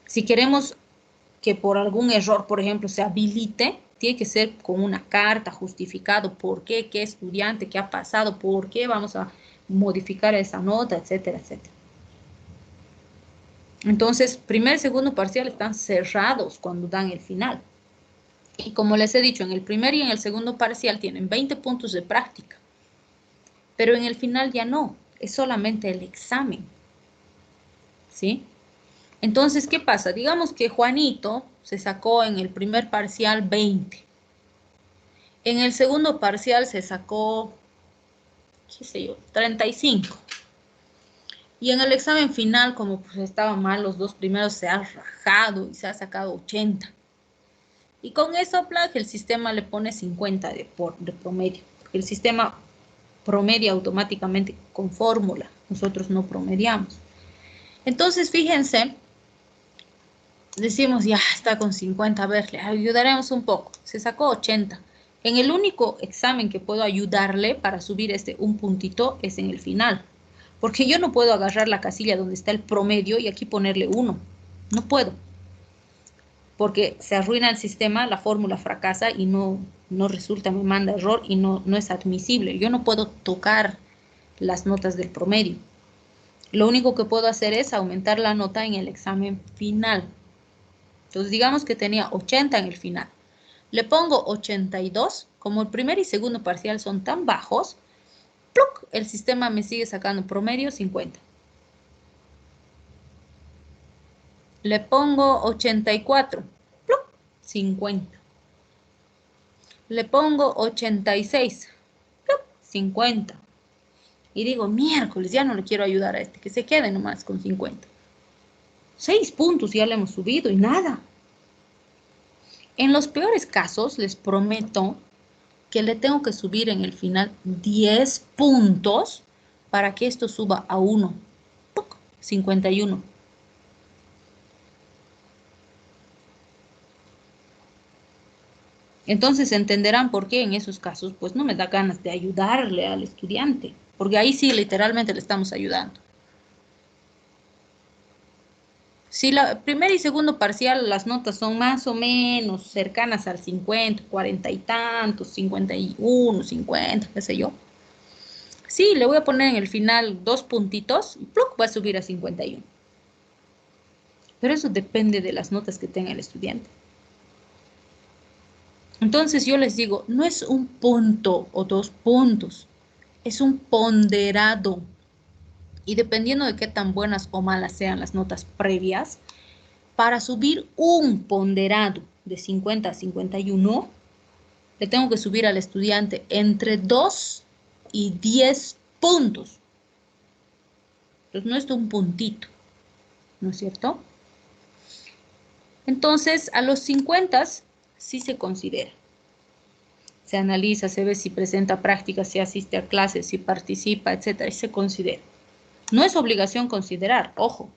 Si queremos que por algún error, por ejemplo, se habilite, tiene que ser con una carta justificado por qué, qué estudiante, qué ha pasado, por qué vamos a modificar esa nota, etcétera, etcétera. Entonces, primer y segundo parcial están cerrados cuando dan el final. Y como les he dicho, en el primer y en el segundo parcial tienen 20 puntos de práctica. Pero en el final ya no, es solamente el examen. ¿Sí? Entonces, ¿qué pasa? Digamos que Juanito se sacó en el primer parcial 20. En el segundo parcial se sacó, qué sé yo, 35. Y en el examen final, como pues estaban mal los 2 primeros, se ha rajado y se ha sacado 80. Y con eso, el sistema le pone 50 de promedio. El sistema promedia automáticamente con fórmula. Nosotros no promediamos. Entonces, fíjense, decimos, ya está con 50, a ver, le ayudaremos un poco. Se sacó 80. En el único examen que puedo ayudarle para subir un puntito es en el final. Porque yo no puedo agarrar la casilla donde está el promedio y aquí ponerle 1. No puedo. Porque se arruina el sistema, la fórmula fracasa y no resulta, me manda error y no es admisible. Yo no puedo tocar las notas del promedio. Lo único que puedo hacer es aumentar la nota en el examen final. Entonces, digamos que tenía 80 en el final. Le pongo 82 como el primer y segundo parcial son tan bajos, ¡pluc!, el sistema me sigue sacando promedio 50. Le pongo 84, ¡pluc!, 50. Le pongo 86, ¡pluc!, 50. Y digo, miércoles, ya no le quiero ayudar a este, que se quede nomás con 50. 6 puntos ya le hemos subido y nada. En los peores casos, les prometo que le tengo que subir en el final 10 puntos para que esto suba a 1. ¡Puc! 51. Entonces entenderán por qué en esos casos pues no me da ganas de ayudarle al estudiante, porque ahí sí literalmente le estamos ayudando. Si la primera y segundo parcial las notas son más o menos cercanas al 50, 40 y tantos, 51, 50, qué sé yo. Sí, le voy a poner en el final 2 puntitos y ¡pluc!, va a subir a 51. Pero eso depende de las notas que tenga el estudiante. Entonces yo les digo, no es un punto o 2 puntos, es un ponderado. Y dependiendo de qué tan buenas o malas sean las notas previas, para subir un ponderado de 50 a 51, le tengo que subir al estudiante entre 2 y 10 puntos. Entonces no es de un puntito, ¿no es cierto? Entonces a los 50 sí se considera. Se analiza, se ve si presenta prácticas, si asiste a clases, si participa, etcétera, y se considera. No es obligación considerar, ojo.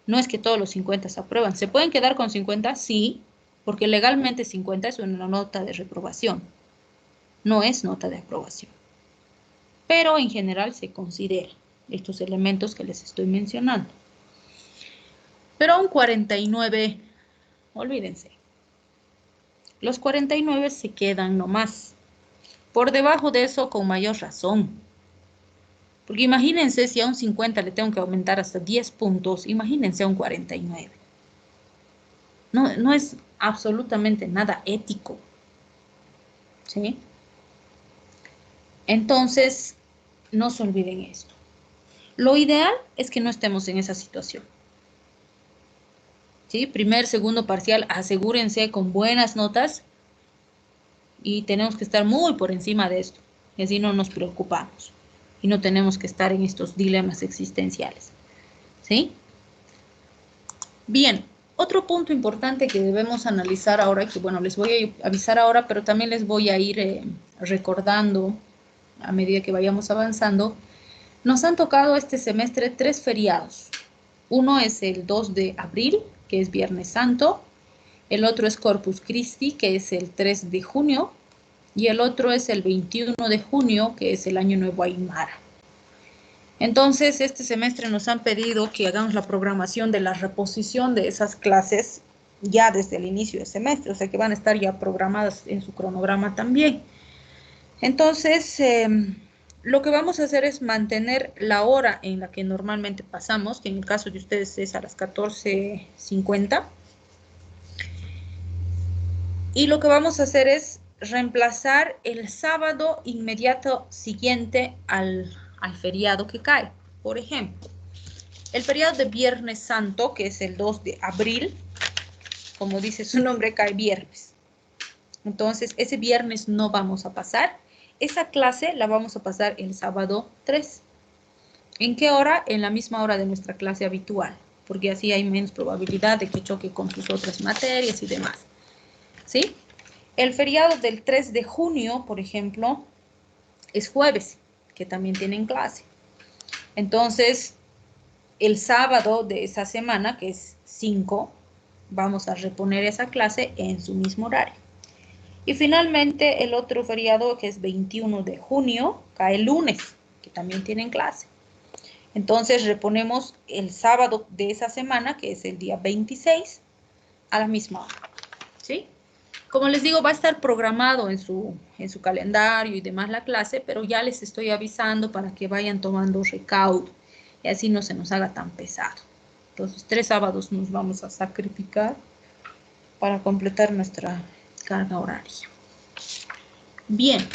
No es que todos los 50 se aprueban. ¿Se pueden quedar con 50? Sí, porque legalmente 50 es una nota de reprobación. No es nota de aprobación. Pero en general se considera estos elementos que les estoy mencionando. Pero a un 49, olvídense. Los 49 se quedan nomás. Por debajo de eso, con mayor razón. Porque imagínense si a un 50 le tengo que aumentar hasta 10 puntos, imagínense a un 49. No es absolutamente nada ético. ¿Sí? Entonces, no se olviden esto. Lo ideal es que no estemos en esa situación. ¿Sí? Primer, segundo parcial, asegúrense con buenas notas y tenemos que estar muy por encima de esto. Y así no nos preocupamos y no tenemos que estar en estos dilemas existenciales. ¿Sí? Bien, otro punto importante que debemos analizar ahora, que bueno, les voy a avisar ahora, pero también les voy a ir recordando a medida que vayamos avanzando. Nos han tocado este semestre 3 feriados. Uno es el 2 de abril, que es Viernes Santo. El otro es Corpus Christi, que es el 3 de junio. Y el otro es el 21 de junio, que es el Año Nuevo Aymara. Entonces, este semestre nos han pedido que hagamos la programación de la reposición de esas clases ya desde el inicio del semestre, o sea que van a estar ya programadas en su cronograma también. Entonces, lo que vamos a hacer es mantener la hora en la que normalmente pasamos, que en el caso de ustedes es a las 14:50. Y lo que vamos a hacer es reemplazar el sábado inmediato siguiente al feriado que cae. Por ejemplo, el feriado de Viernes Santo, que es el 2 de abril, como dice su nombre, cae viernes. Entonces, ese viernes no vamos a pasar. Esa clase la vamos a pasar el sábado 3. ¿En qué hora? En la misma hora de nuestra clase habitual, porque así hay menos probabilidad de que choque con sus otras materias y demás. ¿Sí? El feriado del 3 de junio, por ejemplo, es jueves, que también tienen clase. Entonces, el sábado de esa semana, que es 5, vamos a reponer esa clase en su mismo horario. Y finalmente, el otro feriado, que es 21 de junio, cae lunes, que también tienen clase. Entonces, reponemos el sábado de esa semana, que es el día 26, a la misma hora. ¿Sí? Como les digo, va a estar programado en su calendario y demás la clase, pero ya les estoy avisando para que vayan tomando recaudo y así no se nos haga tan pesado. Entonces, 3 sábados nos vamos a sacrificar para completar nuestra carga horaria. Bien.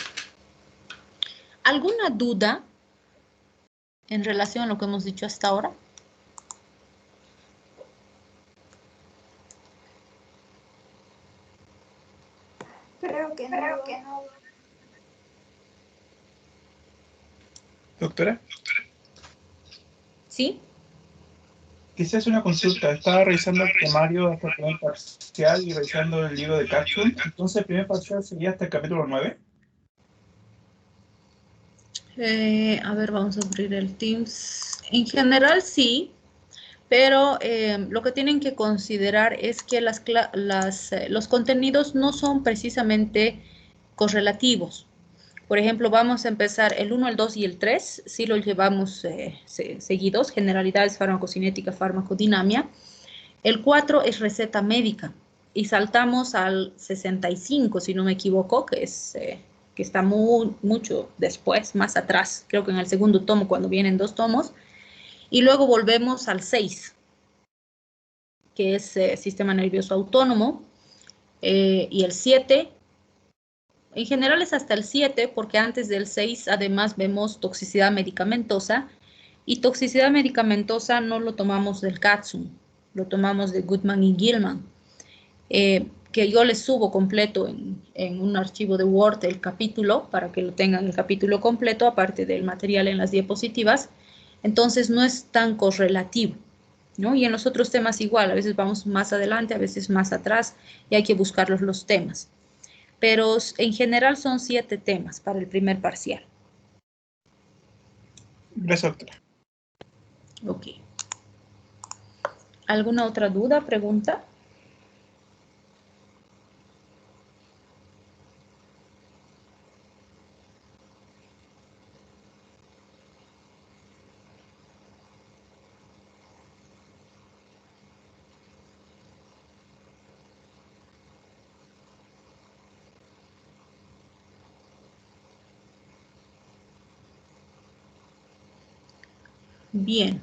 ¿Alguna duda en relación a lo que hemos dicho hasta ahora? Creo que no. Doctora, ¿Sí? quizás una consulta. Estaba revisando el temario hasta el primer parcial y revisando el libro de Capsule. Entonces, el primer parcial sería hasta el capítulo 9. A ver, vamos a abrir el Teams. En general sí, pero lo que tienen que considerar es que los contenidos no son precisamente correlativos. Por ejemplo, vamos a empezar el 1, el 2 y el 3, si los llevamos seguidos, generalidades, farmacocinética, farmacodinamia. El 4 es receta médica y saltamos al 65, si no me equivoco, que está mucho después, más atrás, creo que en el segundo tomo, cuando vienen 2 tomos, y luego volvemos al 6, que es sistema nervioso autónomo, y el 7. En general es hasta el 7, porque antes del 6 además vemos toxicidad medicamentosa, y toxicidad medicamentosa no lo tomamos del Katzum, lo tomamos de Goodman y Gilman, que yo les subo completo en un archivo de Word el capítulo, para que lo tengan el capítulo completo, aparte del material en las diapositivas. Entonces no es tan correlativo, ¿no? Y en los otros temas igual, a veces vamos más adelante, a veces más atrás, y hay que buscar los temas. Pero en general son 7 temas para el primer parcial. Gracias, doctora. Ok. ¿Alguna otra duda, pregunta? Bien.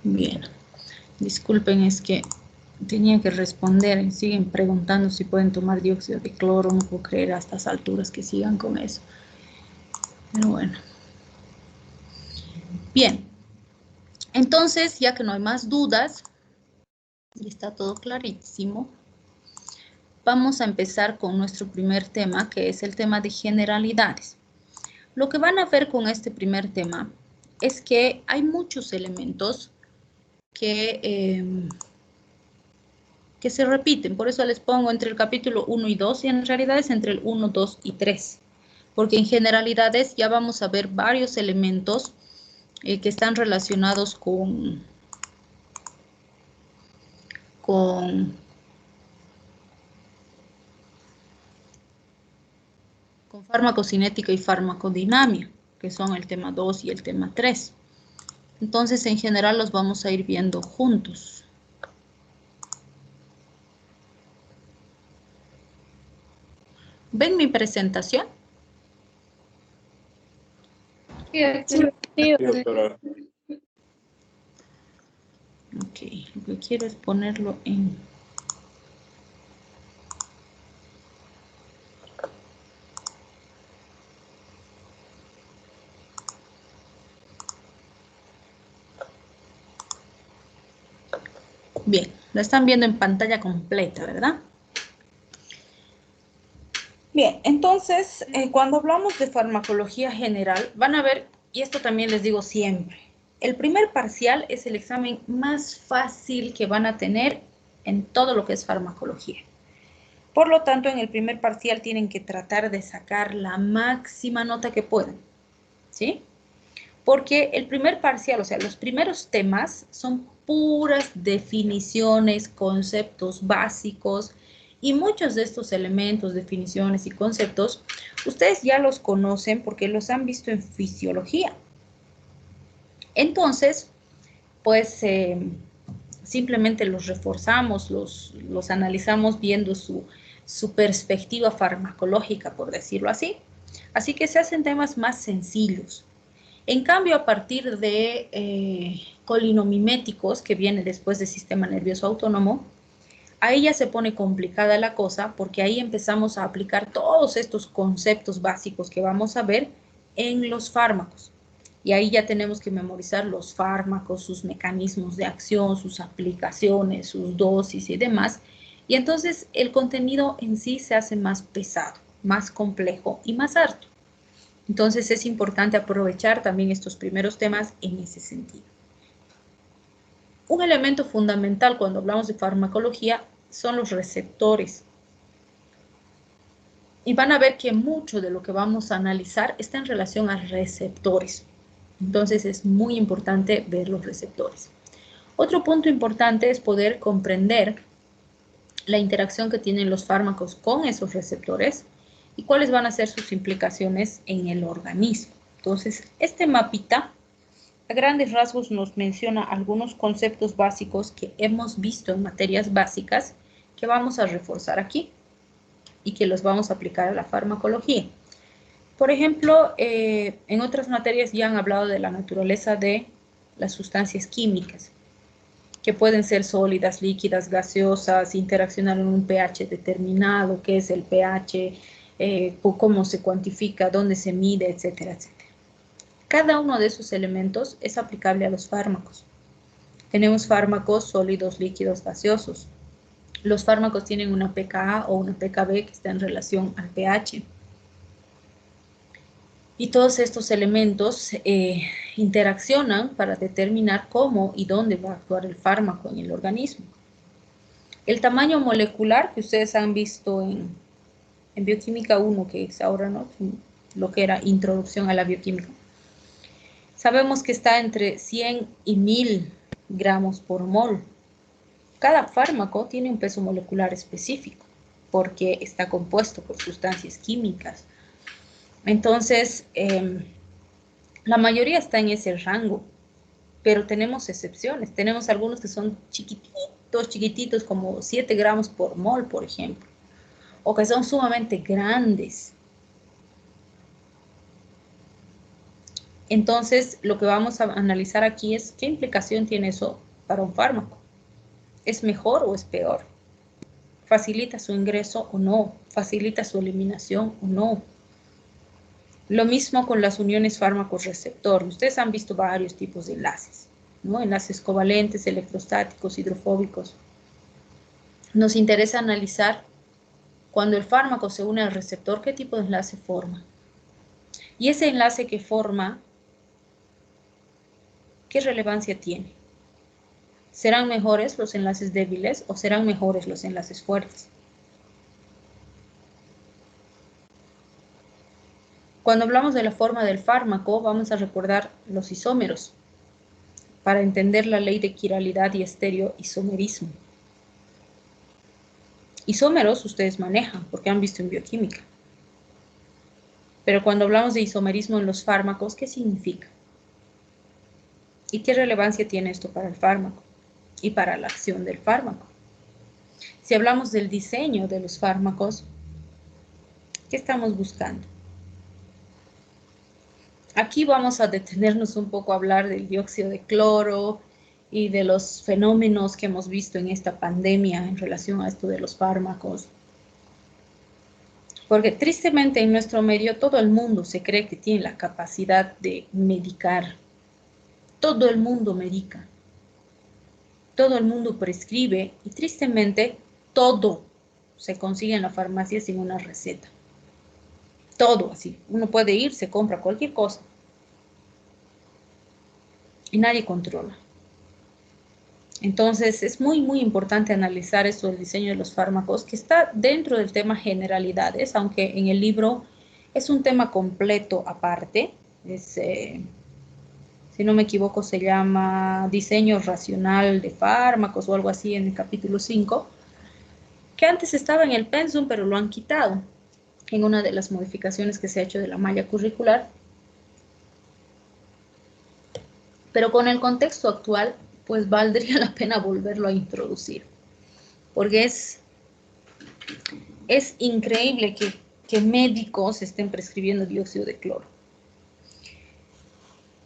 Bien. Disculpen, es que tenía que responder. Siguen preguntando si pueden tomar dióxido de cloro. No puedo creer a estas alturas que sigan con eso. Pero bueno. Bien. Entonces, ya que no hay más dudas, y está todo clarísimo, vamos a empezar con nuestro primer tema, que es el tema de generalidades. Lo que van a ver con este primer tema es que hay muchos elementos que se repiten. Por eso les pongo entre el capítulo 1 y 2, y en realidad es entre el 1, 2 y 3. Porque en generalidades ya vamos a ver varios elementos que están relacionados con farmacocinética y farmacodinamia, que son el tema 2 y el tema 3. Entonces, en general los vamos a ir viendo juntos. ¿Ven mi presentación? Sí, doctora. Ok, lo que quiero es ponerlo en... Bien, lo están viendo en pantalla completa, ¿verdad? Bien, entonces, cuando hablamos de farmacología general, van a ver, y esto también les digo siempre, el primer parcial es el examen más fácil que van a tener en todo lo que es farmacología. Por lo tanto, en el primer parcial tienen que tratar de sacar la máxima nota que puedan, ¿sí? Porque el primer parcial, o sea, los primeros temas son puras definiciones, conceptos básicos, y muchos de estos elementos, definiciones y conceptos, ustedes ya los conocen porque los han visto en fisiología. Entonces, pues simplemente los reforzamos, los analizamos viendo su perspectiva farmacológica, por decirlo así. Así que se hacen temas más sencillos. En cambio, a partir de colinomiméticos, que viene después del sistema nervioso autónomo, ahí ya se pone complicada la cosa porque ahí empezamos a aplicar todos estos conceptos básicos que vamos a ver en los fármacos. Y ahí ya tenemos que memorizar los fármacos, sus mecanismos de acción, sus aplicaciones, sus dosis y demás. Y entonces el contenido en sí se hace más pesado, más complejo y más harto. Entonces es importante aprovechar también estos primeros temas en ese sentido. Un elemento fundamental cuando hablamos de farmacología son los receptores. Y van a ver que mucho de lo que vamos a analizar está en relación a receptores. Entonces es muy importante ver los receptores. Otro punto importante es poder comprender la interacción que tienen los fármacos con esos receptores y cuáles van a ser sus implicaciones en el organismo. Entonces, este mapita a grandes rasgos nos menciona algunos conceptos básicos que hemos visto en materias básicas que vamos a reforzar aquí y que los vamos a aplicar a la farmacología. Por ejemplo, en otras materias ya han hablado de la naturaleza de las sustancias químicas, que pueden ser sólidas, líquidas, gaseosas, interaccionar en un pH determinado, qué es el pH, cómo se cuantifica, dónde se mide, etcétera, etcétera. Cada uno de esos elementos es aplicable a los fármacos. Tenemos fármacos sólidos, líquidos, gaseosos. Los fármacos tienen una pKa o una pKb que está en relación al pH. Y todos estos elementos interaccionan para determinar cómo y dónde va a actuar el fármaco en el organismo. El tamaño molecular que ustedes han visto en Bioquímica 1, que es ahora, ¿no?, lo que era Introducción a la Bioquímica. Sabemos que está entre 100 y 1000 gramos por mol. Cada fármaco tiene un peso molecular específico porque está compuesto por sustancias químicas. Entonces, la mayoría está en ese rango, pero tenemos excepciones. Tenemos algunos que son chiquititos, chiquititos, como 7 gramos por mol, por ejemplo, o que son sumamente grandes. Entonces, lo que vamos a analizar aquí es qué implicación tiene eso para un fármaco. ¿Es mejor o es peor? ¿Facilita su ingreso o no? ¿Facilita su eliminación o no? Lo mismo con las uniones fármaco-receptor. Ustedes han visto varios tipos de enlaces, ¿no? Enlaces covalentes, electrostáticos, hidrofóbicos. Nos interesa analizar cuando el fármaco se une al receptor, qué tipo de enlace forma. Y ese enlace que forma, ¿qué relevancia tiene? ¿Serán mejores los enlaces débiles o serán mejores los enlaces fuertes? Cuando hablamos de la forma del fármaco, vamos a recordar los isómeros para entender la ley de quiralidad y estereoisomerismo. Isómeros ustedes manejan porque han visto en bioquímica. Pero cuando hablamos de isomerismo en los fármacos, ¿qué significa? ¿Y qué relevancia tiene esto para el fármaco y para la acción del fármaco? Si hablamos del diseño de los fármacos, ¿qué estamos buscando? Aquí vamos a detenernos un poco a hablar del dióxido de cloro y de los fenómenos que hemos visto en esta pandemia en relación a esto de los fármacos. Porque tristemente en nuestro medio todo el mundo se cree que tiene la capacidad de medicar. Todo el mundo medica. Todo el mundo prescribe y tristemente todo se consigue en la farmacia sin una receta. Todo así. Uno puede ir, se compra cualquier cosa. Y nadie controla. Entonces, es muy, muy importante analizar esto del diseño de los fármacos, que está dentro del tema generalidades, aunque en el libro es un tema completo aparte. Si no me equivoco, se llama Diseño Racional de Fármacos o algo así en el capítulo 5, que antes estaba en el pensum, pero lo han quitado en una de las modificaciones que se ha hecho de la malla curricular. Pero con el contexto actual, pues valdría la pena volverlo a introducir, porque es increíble que médicos estén prescribiendo dióxido de cloro,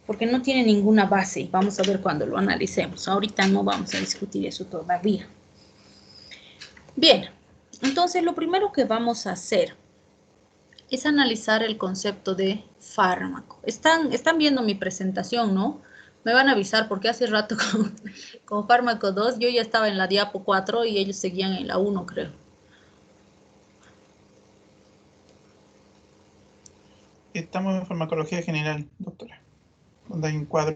porque no tiene ninguna base, y vamos a ver cuando lo analicemos. Ahorita no vamos a discutir eso todavía. Bien, entonces lo primero que vamos a hacer es analizar el concepto de fármaco. Están viendo mi presentación, ¿no? Me van a avisar porque hace rato con fármaco 2 yo ya estaba en la diapo 4 y ellos seguían en la 1, creo. Estamos en farmacología general, doctora, donde hay un cuadro.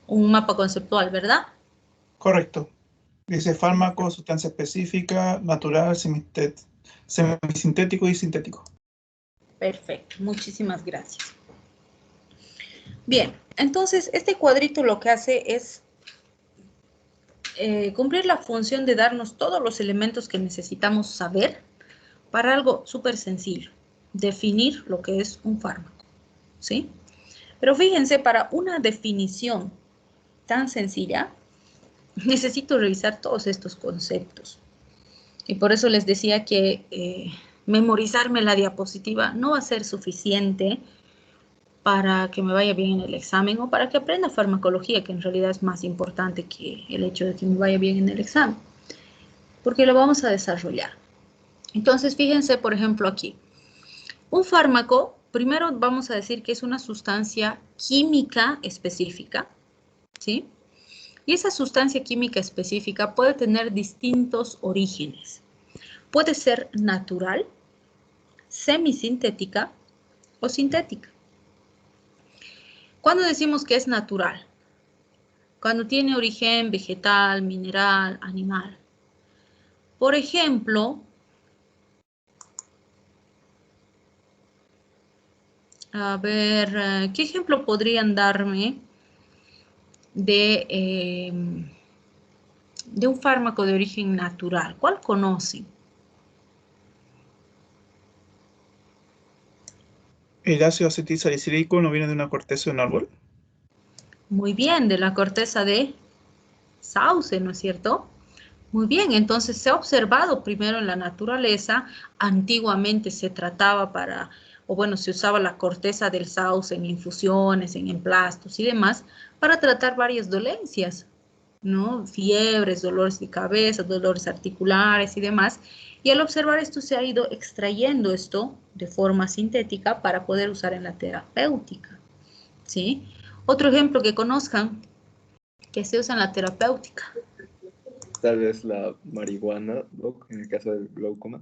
Un mapa conceptual, ¿verdad? Correcto. Dice fármaco, sustancia específica, natural, semisintético y sintético. Perfecto, muchísimas gracias. Bien, entonces este cuadrito lo que hace es cumplir la función de darnos todos los elementos que necesitamos saber para algo súper sencillo, definir lo que es un fármaco, ¿sí? Pero fíjense, para una definición tan sencilla, necesito revisar todos estos conceptos. Y por eso les decía que memorizarme la diapositiva no va a ser suficiente para que me vaya bien en el examen o para que aprenda farmacología, que en realidad es más importante que el hecho de que me vaya bien en el examen, porque lo vamos a desarrollar. Entonces, fíjense, por ejemplo, aquí. Un fármaco, primero vamos a decir que es una sustancia química específica, ¿sí? Y esa sustancia química específica puede tener distintos orígenes. Puede ser natural, semisintética o sintética. ¿Cuándo decimos que es natural? Cuando tiene origen vegetal, mineral, animal. Por ejemplo, a ver, ¿qué ejemplo podrían darme de un fármaco de origen natural? ¿Cuál conocen? El ácido acetilsalicílico no viene de una corteza de un árbol. Muy bien, de la corteza de sauce, ¿no es cierto? Muy bien, entonces se ha observado primero en la naturaleza, antiguamente se trataba se usaba la corteza del sauce en infusiones, en emplastos y demás, para tratar varias dolencias, ¿no? Fiebres, dolores de cabeza, dolores articulares y demás. Y al observar esto se ha ido extrayendo esto de forma sintética para poder usar en la terapéutica, ¿sí? Otro ejemplo que conozcan que se usa en la terapéutica. Tal vez la marihuana, Doc, en el caso del glaucoma.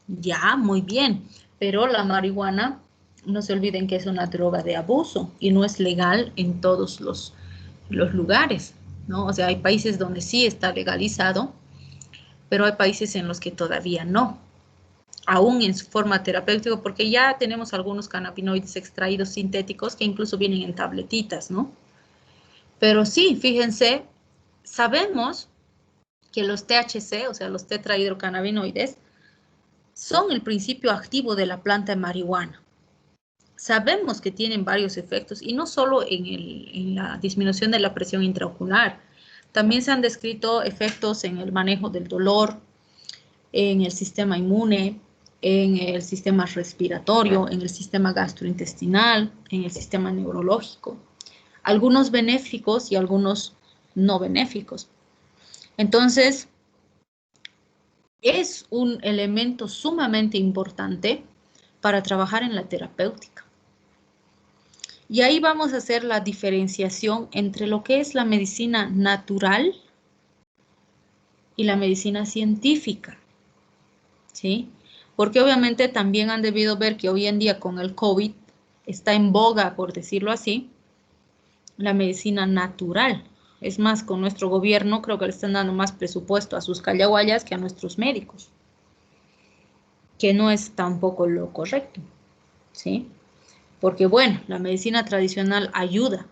Ya, muy bien, pero la marihuana, no se olviden que es una droga de abuso y no es legal en todos los lugares, ¿no? O sea, hay países donde sí está legalizado, pero hay países en los que todavía no, aún en su forma terapéutica, porque ya tenemos algunos cannabinoides extraídos sintéticos que incluso vienen en tabletitas, ¿no? Pero sí, fíjense, sabemos que los THC, o sea, los tetrahidrocannabinoides, son el principio activo de la planta de marihuana. Sabemos que tienen varios efectos y no solo en la disminución de la presión intraocular, también se han descrito efectos en el manejo del dolor, en el sistema inmune, en el sistema respiratorio, en el sistema gastrointestinal, en el sistema neurológico. Algunos benéficos y algunos no benéficos. Entonces, es un elemento sumamente importante para trabajar en la terapéutica. Y ahí vamos a hacer la diferenciación entre lo que es la medicina natural y la medicina científica, ¿sí? Porque obviamente también han debido ver que hoy en día con el COVID está en boga, por decirlo así, la medicina natural. Es más, con nuestro gobierno creo que le están dando más presupuesto a sus callahuayas que a nuestros médicos, que no es tampoco lo correcto, ¿sí? Porque bueno, la medicina tradicional ayuda,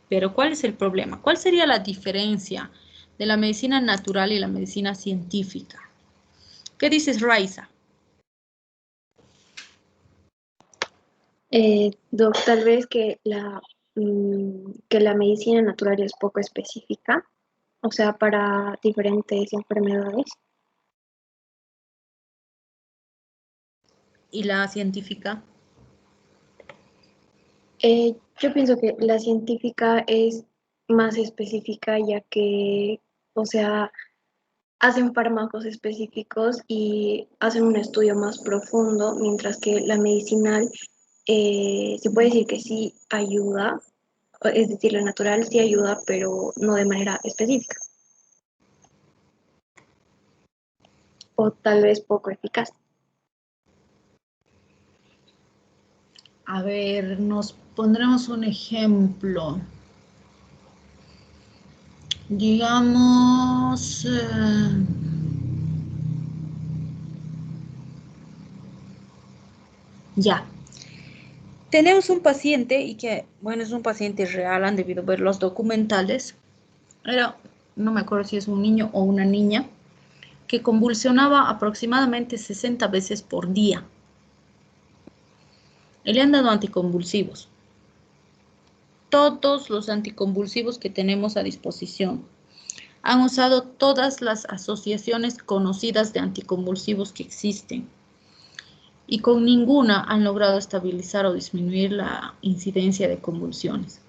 pero ¿cuál es el problema? ¿Cuál sería la diferencia de la medicina natural y la medicina científica? ¿Qué dices, Raiza? Doc, tal vez que la medicina natural es poco específica, o sea, para diferentes enfermedades. ¿Y la científica? Yo pienso que la científica es más específica ya que, o sea, hacen fármacos específicos y hacen un estudio más profundo, mientras que la medicinal se puede decir que sí ayuda, es decir, la natural sí ayuda, pero no de manera específica, o tal vez poco eficaz. A ver, nos pondremos un ejemplo. Digamos, ya. Tenemos un paciente y que, bueno, es un paciente real, han debido ver los documentales. Era, no me acuerdo si es un niño o una niña, que convulsionaba aproximadamente 60 veces por día. Y le han dado anticonvulsivos. Todos los anticonvulsivos que tenemos a disposición. Han usado todas las asociaciones conocidas de anticonvulsivos que existen. Y con ninguna han logrado estabilizar o disminuir la incidencia de convulsiones.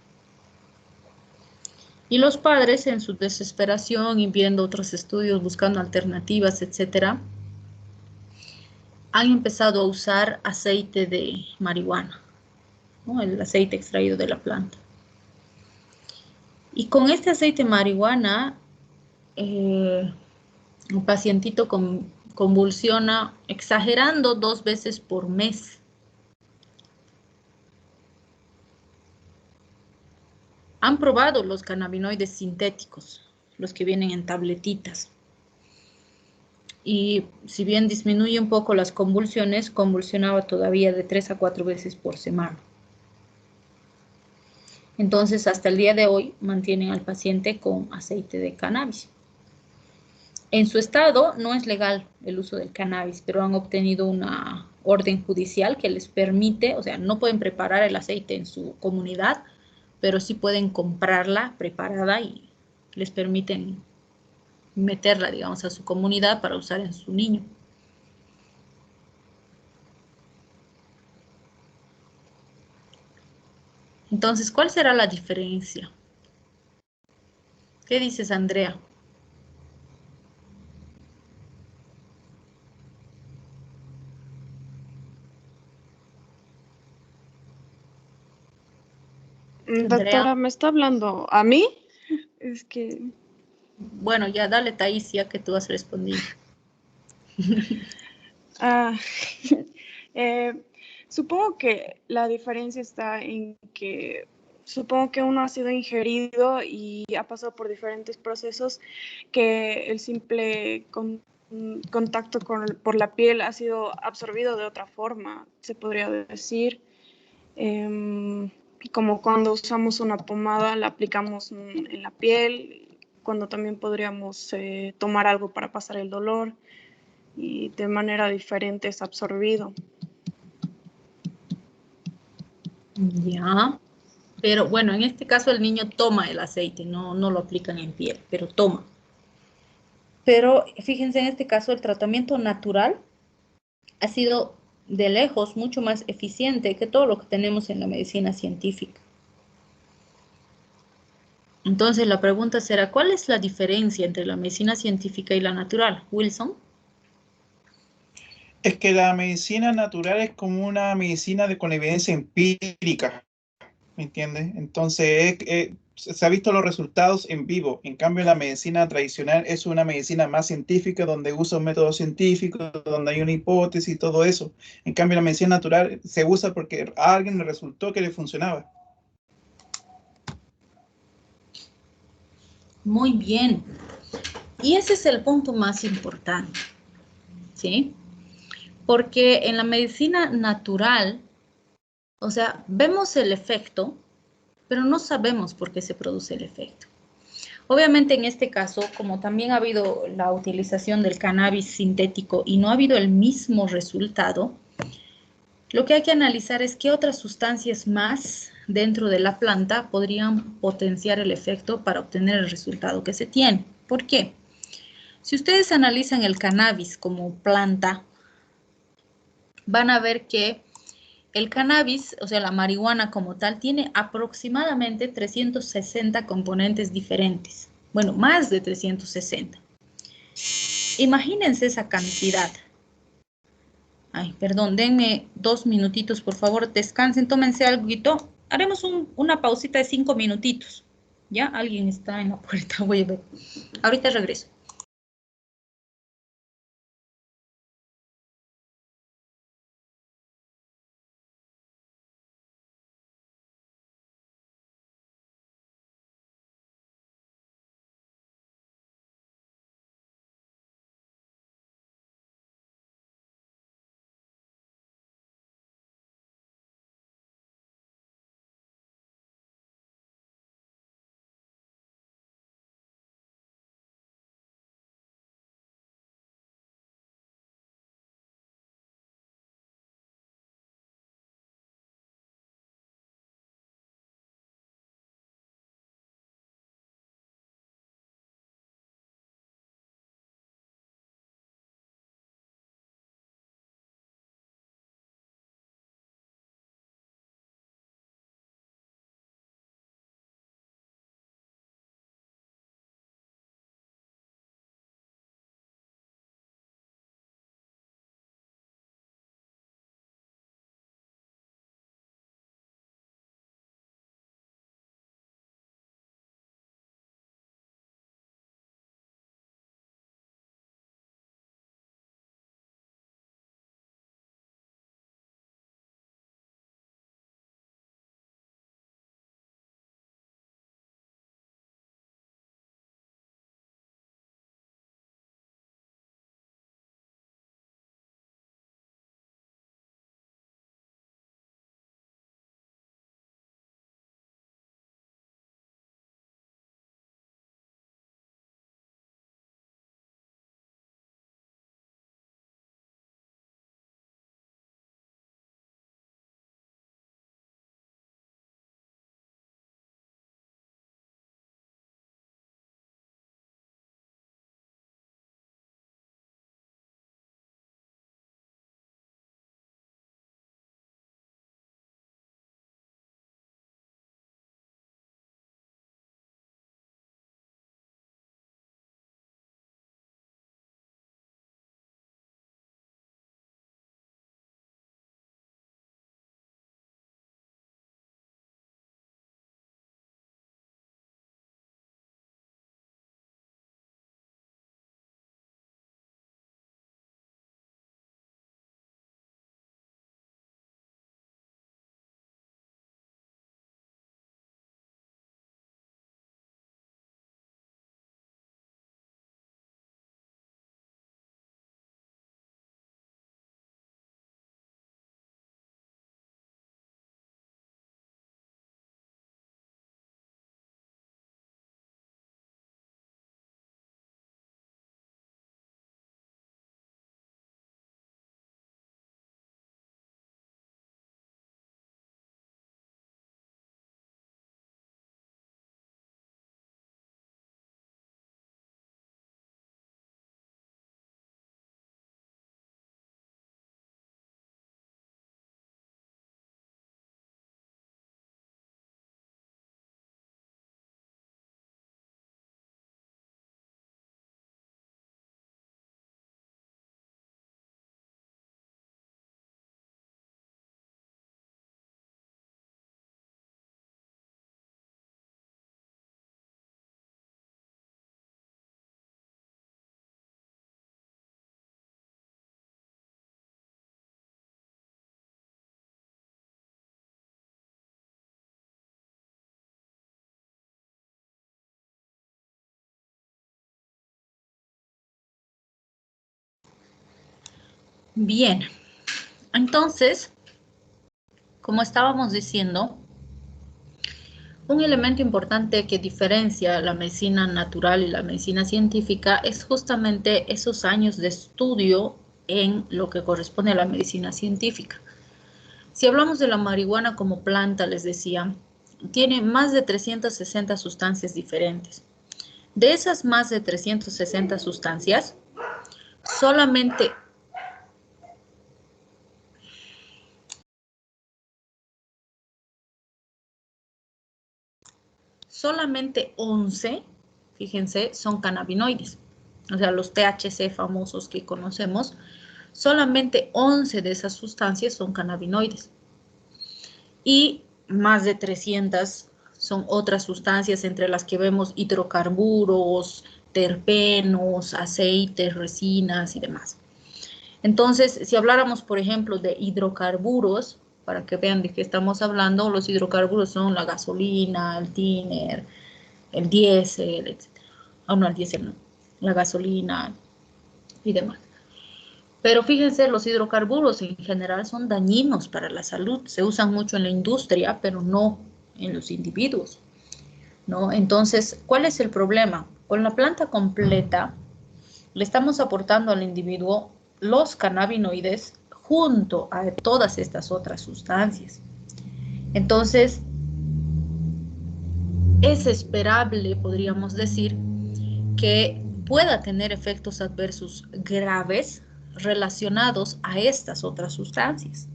Y los padres, en su desesperación y viendo otros estudios, buscando alternativas, etcétera, han empezado a usar aceite de marihuana, ¿no? El aceite extraído de la planta. Y con este aceite de marihuana, el pacientito convulsiona exagerando 2 veces por mes. Han probado los cannabinoides sintéticos, los que vienen en tabletitas. Y si bien disminuye un poco las convulsiones, convulsionaba todavía de 3 a 4 veces por semana. Entonces, hasta el día de hoy, mantienen al paciente con aceite de cannabis. En su estado no es legal el uso del cannabis, pero han obtenido una orden judicial que les permite, o sea, no pueden preparar el aceite en su comunidad, pero sí pueden comprarla preparada y les permiten meterla, digamos, a su comunidad para usar en su niño. Entonces, ¿cuál será la diferencia? ¿Qué dices, Andrea? Andrea. Doctora, ¿me está hablando a mí? Es que... Bueno, ya dale, Thais, ya que tú has respondido. Supongo que la diferencia está en que supongo que uno ha sido ingerido y ha pasado por diferentes procesos que el simple contacto por la piel ha sido absorbido de otra forma, se podría decir. Como cuando usamos una pomada, la aplicamos en la piel, cuando también podríamos tomar algo para pasar el dolor y de manera diferente es absorbido. Ya, pero bueno, en este caso el niño toma el aceite, no lo aplican en piel, pero toma. Pero fíjense, en este caso el tratamiento natural ha sido de lejos mucho más eficiente que todo lo que tenemos en la medicina científica. Entonces la pregunta será, ¿cuál es la diferencia entre la medicina científica y la natural? Wilson. Es que la medicina natural es como una medicina con evidencia empírica, ¿me entiendes? Entonces se ha visto los resultados en vivo. En cambio, la medicina tradicional es una medicina más científica, donde usa un método científico, donde hay una hipótesis y todo eso. En cambio, la medicina natural se usa porque a alguien le resultó que le funcionaba. Muy bien. Y ese es el punto más importante, ¿sí? Porque en la medicina natural, o sea, vemos el efecto, pero no sabemos por qué se produce el efecto. Obviamente en este caso, como también ha habido la utilización del cannabis sintético y no ha habido el mismo resultado, lo que hay que analizar es qué otras sustancias más dentro de la planta podrían potenciar el efecto para obtener el resultado que se tiene. ¿Por qué? Si ustedes analizan el cannabis como planta, van a ver que el cannabis, o sea, la marihuana como tal, tiene aproximadamente 360 componentes diferentes. Bueno, más de 360. Imagínense esa cantidad. Ay, perdón, denme 2 minutitos, por favor, descansen, tómense algo. Haremos una pausita de 5 minutitos. ¿Ya? Alguien está en la puerta, voy a ver. Ahorita regreso. Bien, entonces, como estábamos diciendo, un elemento importante que diferencia la medicina natural y la medicina científica es justamente esos años de estudio en lo que corresponde a la medicina científica. Si hablamos de la marihuana como planta, les decía, tiene más de 360 sustancias diferentes. De esas más de 360 sustancias, solamente solamente 11, fíjense, son cannabinoides. O sea, los THC famosos que conocemos, solamente 11 de esas sustancias son cannabinoides. Y más de 300 son otras sustancias entre las que vemos hidrocarburos, terpenos, aceites, resinas y demás. Entonces, si habláramos, por ejemplo, de hidrocarburos, para que vean de qué estamos hablando, los hidrocarburos son la gasolina, el tiner, el diésel, etc. No, el diésel no, la gasolina y demás. Pero fíjense, los hidrocarburos en general son dañinos para la salud. Se usan mucho en la industria, pero no en los individuos, ¿no? Entonces, ¿cuál es el problema? Con la planta completa, le estamos aportando al individuo los cannabinoides junto a todas estas otras sustancias. Entonces, es esperable, podríamos decir, que pueda tener efectos adversos graves relacionados a estas otras sustancias.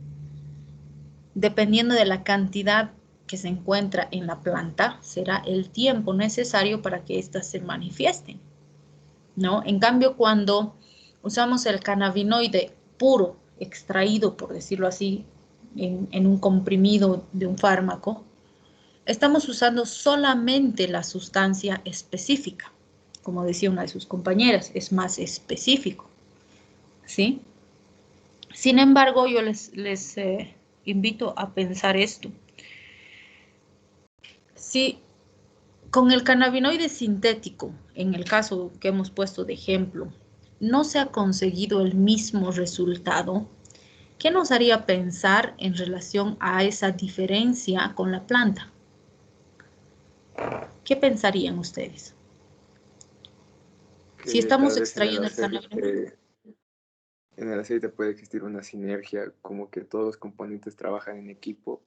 Dependiendo de la cantidad que se encuentra en la planta, será el tiempo necesario para que éstas se manifiesten, ¿no? En cambio, cuando usamos el cannabinoide puro, extraído, por decirlo así, en un comprimido de un fármaco, estamos usando solamente la sustancia específica. Como decía una de sus compañeras, es más específico, ¿sí? Sin embargo, yo les invito a pensar esto. Si con el cannabinoide sintético, en el caso que hemos puesto de ejemplo, no se ha conseguido el mismo resultado, ¿qué nos haría pensar en relación a esa diferencia con la planta? ¿Qué pensarían ustedes? Que Si estamos tal vez extrayendo el cannabinoide. en el aceite puede existir una sinergia, como que todos los componentes trabajan en equipo.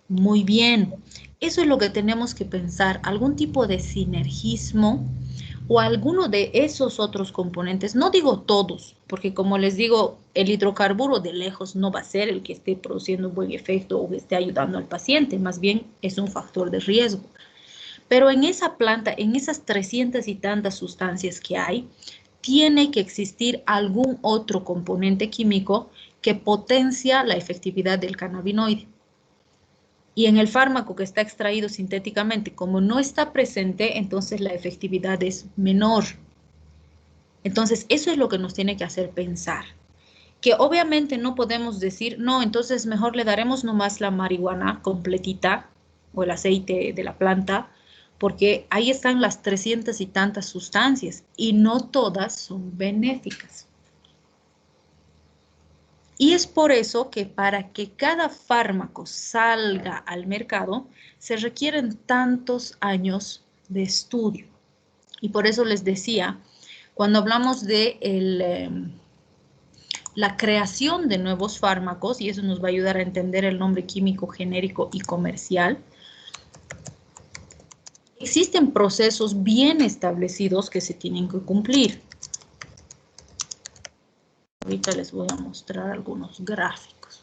Muy bien, eso es lo que tenemos que pensar, algún tipo de sinergismo o alguno de esos otros componentes, no digo todos, porque como les digo, el hidrocarburo de lejos no va a ser el que esté produciendo un buen efecto o que esté ayudando al paciente, más bien es un factor de riesgo. Pero en esa planta, en esas 300 y tantas sustancias que hay, tiene que existir algún otro componente químico que potencia la efectividad del cannabinoide. Y en el fármaco que está extraído sintéticamente, como no está presente, entonces la efectividad es menor. Entonces, eso es lo que nos tiene que hacer pensar. Que obviamente no podemos decir, no, entonces mejor le daremos nomás la marihuana completita o el aceite de la planta, porque ahí están las 300 y tantas sustancias y no todas son benéficas. Y es por eso que para que cada fármaco salga al mercado, se requieren tantos años de estudio. Y por eso les decía, cuando hablamos de la creación de nuevos fármacos, y eso nos va a ayudar a entender el nombre químico, genérico y comercial, existen procesos bien establecidos que se tienen que cumplir. Ahorita les voy a mostrar algunos gráficos.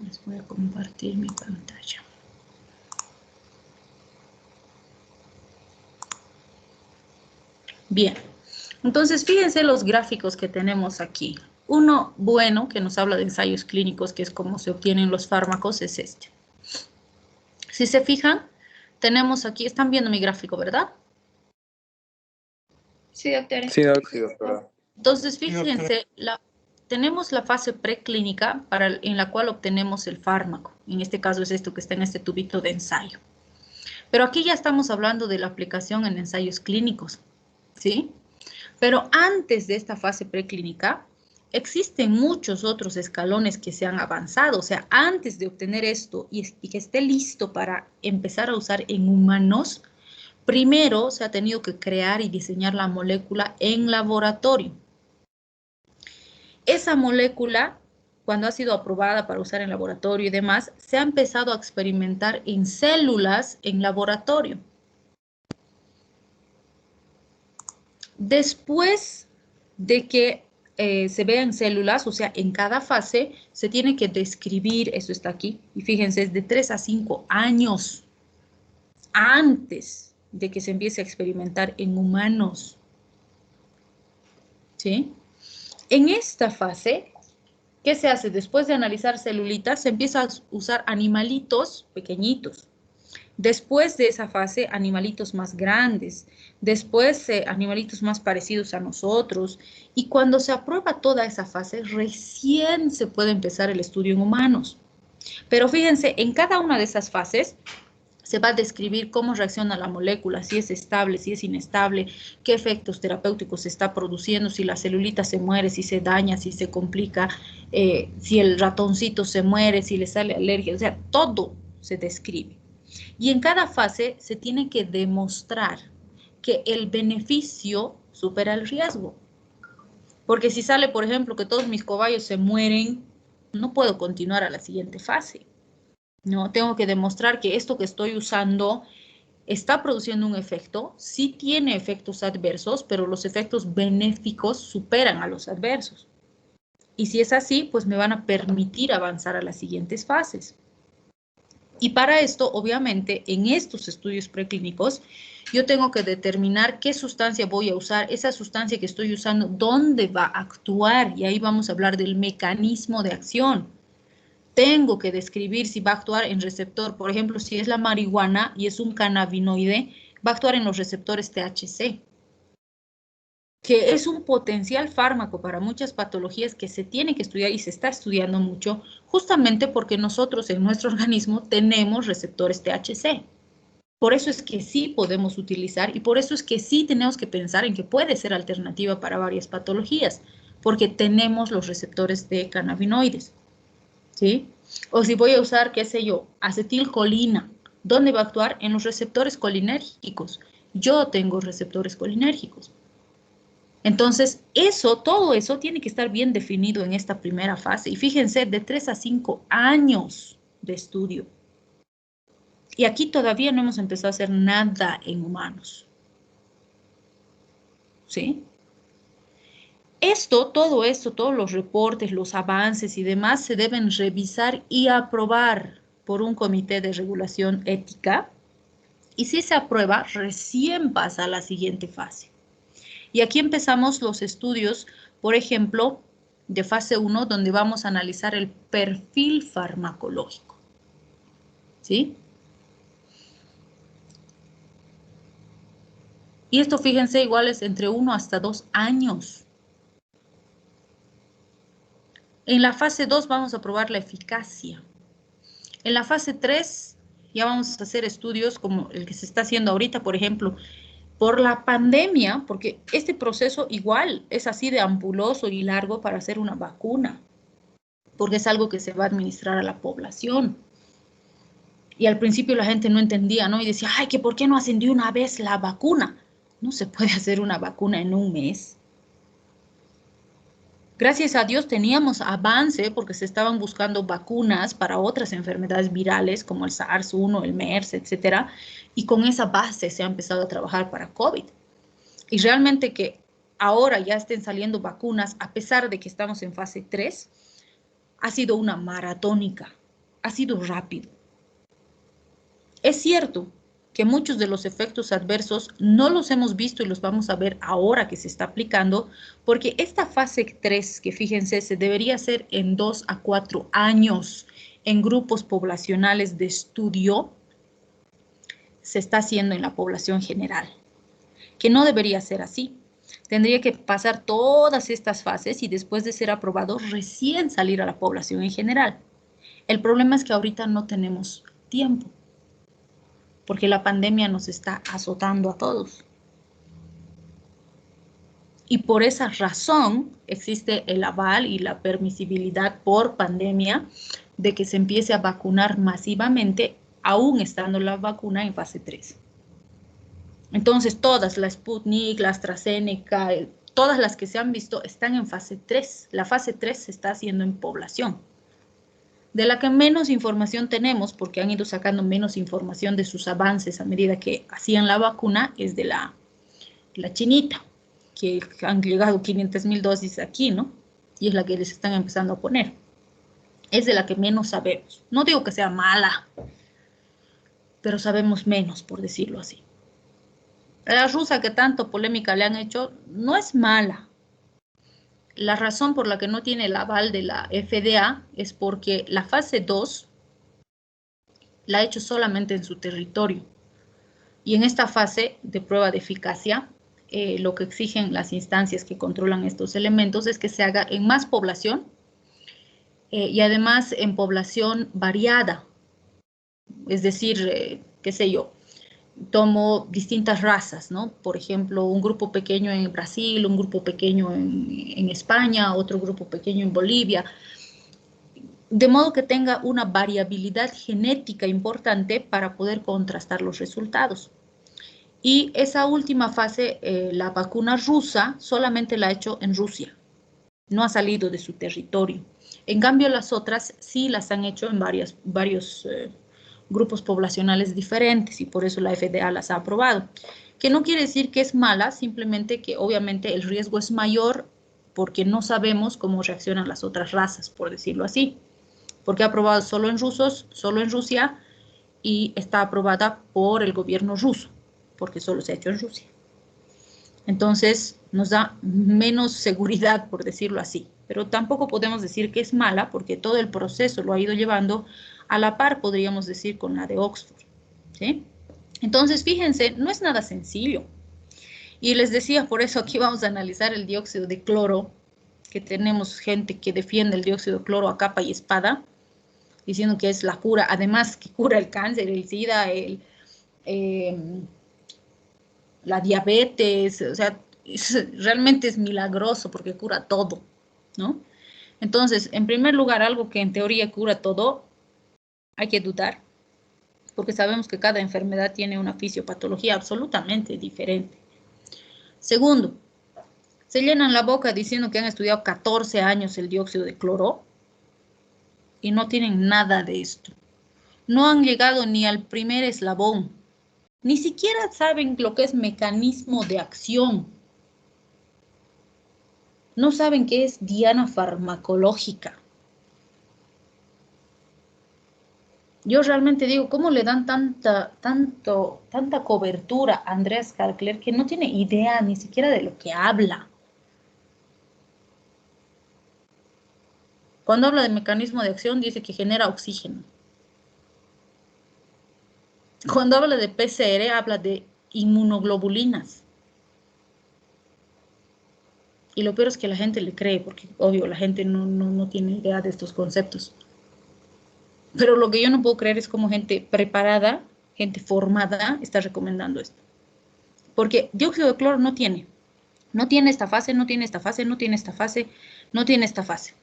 Les voy a compartir mi pantalla. Bien, entonces fíjense los gráficos que tenemos aquí. Uno bueno que nos habla de ensayos clínicos, que es cómo se obtienen los fármacos, es este. Si se fijan, tenemos aquí, están viendo mi gráfico, ¿verdad? Sí, doctora. Sí, doctora. Entonces, fíjense, tenemos la fase preclínica en la cual obtenemos el fármaco. En este caso es esto que está en este tubito de ensayo. Pero aquí ya estamos hablando de la aplicación en ensayos clínicos, ¿sí? Pero antes de esta fase preclínica, existen muchos otros escalones que se han avanzado. O sea, antes de obtener esto y que esté listo para empezar a usar en humanos, primero se ha tenido que crear y diseñar la molécula en laboratorio. Esa molécula, cuando ha sido aprobada para usar en laboratorio y demás, se ha empezado a experimentar en células en laboratorio. Después de que se vean células, o sea, en cada fase se tiene que describir, eso está aquí, y fíjense, es de 3 a 5 años antes de que se empiece a experimentar en humanos. ¿Sí? En esta fase, ¿qué se hace? Después de analizar celulitas, se empieza a usar animalitos pequeñitos. Después de esa fase, animalitos más grandes. Después, animalitos más parecidos a nosotros. Y cuando se aprueba toda esa fase, recién se puede empezar el estudio en humanos. Pero fíjense, en cada una de esas fases se va a describir cómo reacciona la molécula, si es estable, si es inestable, qué efectos terapéuticos se está produciendo, si la celulita se muere, si se daña, si se complica, si el ratoncito se muere, si le sale alergia, o sea, todo se describe. Y en cada fase se tiene que demostrar que el beneficio supera el riesgo. Porque si sale, por ejemplo, que todos mis cobayos se mueren, no puedo continuar a la siguiente fase. No, tengo que demostrar que esto que estoy usando está produciendo un efecto, sí tiene efectos adversos, pero los efectos benéficos superan a los adversos. Y si es así, pues me van a permitir avanzar a las siguientes fases. Y para esto, obviamente, en estos estudios preclínicos, yo tengo que determinar qué sustancia voy a usar, esa sustancia que estoy usando, dónde va a actuar, y ahí vamos a hablar del mecanismo de acción. Tengo que describir si va a actuar en receptor, por ejemplo, si es la marihuana y es un cannabinoide, va a actuar en los receptores THC, que es un potencial fármaco para muchas patologías que se tiene que estudiar y se está estudiando mucho, justamente porque nosotros en nuestro organismo tenemos receptores THC. Por eso es que sí podemos utilizar y por eso es que sí tenemos que pensar en que puede ser alternativa para varias patologías, porque tenemos los receptores de cannabinoides. ¿Sí? O si voy a usar, qué sé yo, acetilcolina, ¿dónde va a actuar? En los receptores colinérgicos. Yo tengo receptores colinérgicos. Entonces, todo eso tiene que estar bien definido en esta primera fase. Y fíjense, de 3 a 5 años de estudio. Y aquí todavía no hemos empezado a hacer nada en humanos. ¿Sí? Todo esto, todos los reportes, los avances y demás se deben revisar y aprobar por un comité de regulación ética. Y si se aprueba, recién pasa a la siguiente fase. Y aquí empezamos los estudios, por ejemplo, de fase 1, donde vamos a analizar el perfil farmacológico. ¿Sí? Y esto, fíjense, igual es entre 1 hasta 2 años. En la fase 2 vamos a probar la eficacia. En la fase 3 ya vamos a hacer estudios como el que se está haciendo ahorita, por ejemplo, por la pandemia, porque este proceso igual es así de ampuloso y largo para hacer una vacuna, porque es algo que se va a administrar a la población. Y al principio la gente no entendía, ¿no? Y decía, ay, que ¿por qué no hacen de una vez la vacuna? No se puede hacer una vacuna en un mes. Gracias a Dios teníamos avance porque se estaban buscando vacunas para otras enfermedades virales como el SARS-1, el MERS, etcétera, y con esa base se ha empezado a trabajar para COVID. Y realmente que ahora ya estén saliendo vacunas, a pesar de que estamos en fase 3, ha sido una maratónica, ha sido rápido. Es cierto que muchos de los efectos adversos no los hemos visto y los vamos a ver ahora que se está aplicando, porque esta fase 3, que fíjense, se debería hacer en 2 a 4 años en grupos poblacionales de estudio, se está haciendo en la población general, que no debería ser así. Tendría que pasar todas estas fases y después de ser aprobado, recién salir a la población en general. El problema es que ahorita no tenemos tiempo, porque la pandemia nos está azotando a todos. Y por esa razón existe el aval y la permisibilidad por pandemia de que se empiece a vacunar masivamente, aún estando la vacuna en fase 3. Entonces, todas, la Sputnik, la AstraZeneca, todas las que se han visto están en fase 3. La fase 3 se está haciendo en población, de la que menos información tenemos, porque han ido sacando menos información de sus avances a medida que hacían la vacuna, es de la chinita, que han llegado 500,000 dosis aquí, ¿no? Y es la que les están empezando a poner. Es de la que menos sabemos. No digo que sea mala, pero sabemos menos, por decirlo así. La rusa que tanto polémica le han hecho no es mala. La razón por la que no tiene el aval de la FDA es porque la fase 2 la ha hecho solamente en su territorio. Y en esta fase de prueba de eficacia, lo que exigen las instancias que controlan estos elementos es que se haga en más población y además en población variada. Es decir, qué sé yo, tomo distintas razas, ¿no? Por ejemplo, un grupo pequeño en Brasil, un grupo pequeño en España, otro grupo pequeño en Bolivia, de modo que tenga una variabilidad genética importante para poder contrastar los resultados. Y esa última fase, la vacuna rusa, solamente la ha hecho en Rusia, no ha salido de su territorio. En cambio, las otras sí las han hecho en varios grupos poblacionales diferentes y por eso la FDA las ha aprobado. Que no quiere decir que es mala, simplemente que obviamente el riesgo es mayor porque no sabemos cómo reaccionan las otras razas, por decirlo así. Porque ha aprobado solo en rusos, solo en Rusia y está aprobada por el gobierno ruso, porque solo se ha hecho en Rusia. Entonces nos da menos seguridad, por decirlo así. Pero tampoco podemos decir que es mala porque todo el proceso lo ha ido llevando a la par, podríamos decir, con la de Oxford, ¿sí? Entonces, fíjense, no es nada sencillo. Y les decía, por eso aquí vamos a analizar el dióxido de cloro, que tenemos gente que defiende el dióxido de cloro a capa y espada, diciendo que es la cura, además que cura el cáncer, el SIDA, la diabetes, o sea, realmente es milagroso porque cura todo, ¿no? Entonces, en primer lugar, algo que en teoría cura todo, hay que dudar, porque sabemos que cada enfermedad tiene una fisiopatología absolutamente diferente. Segundo, se llenan la boca diciendo que han estudiado 14 años el dióxido de cloro y no tienen nada de esto. No han llegado ni al primer eslabón. Ni siquiera saben lo que es mecanismo de acción. No saben qué es diana farmacológica. Yo realmente digo, ¿cómo le dan tanta cobertura a Andreas Kalkler que no tiene idea ni siquiera de lo que habla? Cuando habla de mecanismo de acción dice que genera oxígeno. Cuando habla de PCR habla de inmunoglobulinas. Y lo peor es que la gente le cree, porque obvio, la gente no tiene idea de estos conceptos. Pero lo que yo no puedo creer es cómo gente preparada, gente formada, está recomendando esto. Porque dióxido de cloro no tiene. No tiene esta fase, no tiene esta fase, no tiene esta fase, no tiene esta fase.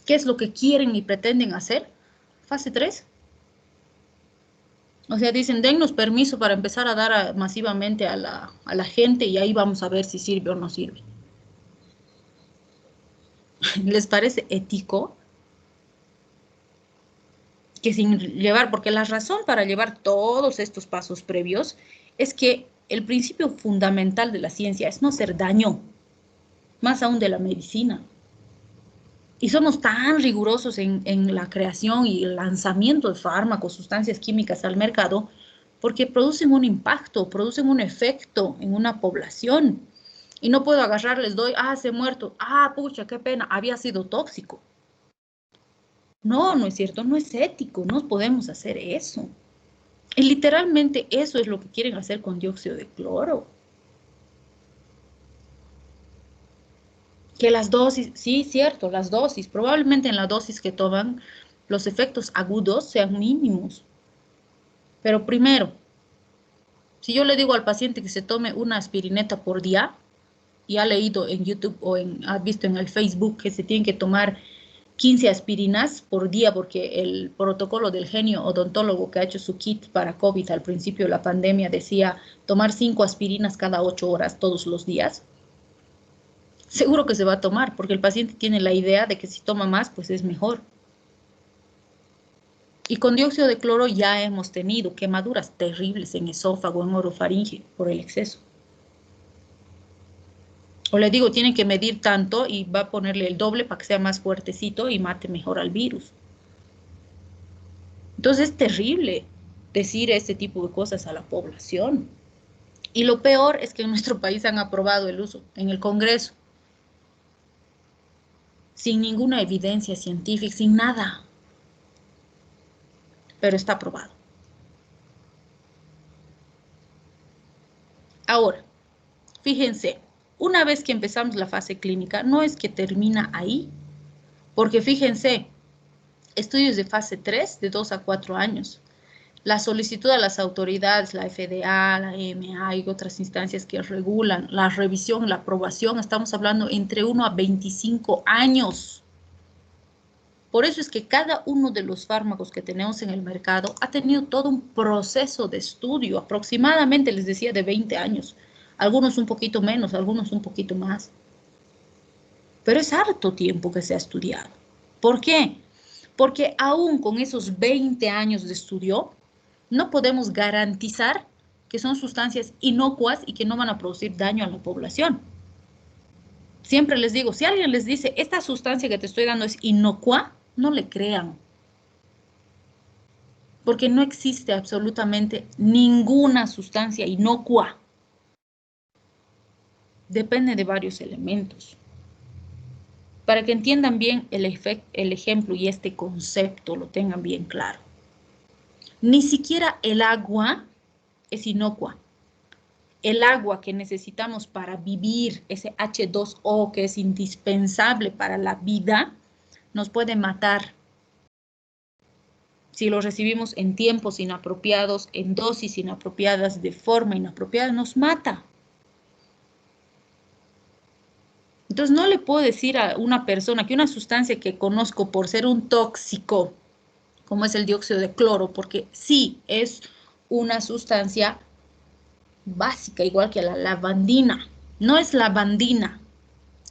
¿Qué es lo que quieren y pretenden hacer? Fase 3. O sea, dicen, dennos permiso para empezar a dar masivamente a la gente y ahí vamos a ver si sirve o no sirve. ¿Les parece ético? Que sin llevar, porque la razón para llevar todos estos pasos previos es que el principio fundamental de la ciencia es no hacer daño, más aún de la medicina. Y somos tan rigurosos en la creación y el lanzamiento de fármacos, sustancias químicas al mercado, porque producen un impacto, producen un efecto en una población. Y no puedo agarrarles, se ha muerto, pucha, qué pena, había sido tóxico. No, no es cierto, no es ético, no podemos hacer eso. Y literalmente eso es lo que quieren hacer con dióxido de cloro. Que las dosis, sí, cierto, las dosis, probablemente en la dosis que toman, los efectos agudos sean mínimos. Pero primero, si yo le digo al paciente que se tome una aspirineta por día, y ha leído en YouTube o ha visto en el Facebook que se tienen que tomar 15 aspirinas por día porque el protocolo del genio odontólogo que ha hecho su kit para COVID al principio de la pandemia decía tomar 5 aspirinas cada 8 horas todos los días. Seguro que se va a tomar porque el paciente tiene la idea de que si toma más, pues es mejor. Y con dióxido de cloro ya hemos tenido quemaduras terribles en esófago, en orofaringe por el exceso. O le digo, tienen que medir tanto y va a ponerle el doble para que sea más fuertecito y mate mejor al virus. Entonces es terrible decir este tipo de cosas a la población. Y lo peor es que en nuestro país han aprobado el uso en el Congreso, sin ninguna evidencia científica, sin nada. Pero está aprobado. Ahora, fíjense, una vez que empezamos la fase clínica, no es que termina ahí, porque fíjense, estudios de fase 3, de 2 a 4 años. La solicitud a las autoridades, la FDA, la EMA y otras instancias que regulan la revisión, la aprobación, estamos hablando entre 1 a 25 años. Por eso es que cada uno de los fármacos que tenemos en el mercado ha tenido todo un proceso de estudio, aproximadamente, les decía, de 20 años. Algunos un poquito menos, algunos un poquito más. Pero es harto tiempo que se ha estudiado. ¿Por qué? Porque aún con esos 20 años de estudio, no podemos garantizar que son sustancias inocuas y que no van a producir daño a la población. Siempre les digo, si alguien les dice, esta sustancia que te estoy dando es inocua, no le crean. Porque no existe absolutamente ninguna sustancia inocua. Depende de varios elementos. Para que entiendan bien el ejemplo y este concepto, lo tengan bien claro. Ni siquiera el agua es inocua. El agua que necesitamos para vivir, ese H2O que es indispensable para la vida, nos puede matar. Si lo recibimos en tiempos inapropiados, en dosis inapropiadas, de forma inapropiada, nos mata. Entonces no le puedo decir a una persona que una sustancia que conozco por ser un tóxico, como es el dióxido de cloro, porque sí es una sustancia básica, igual que la lavandina. No es lavandina,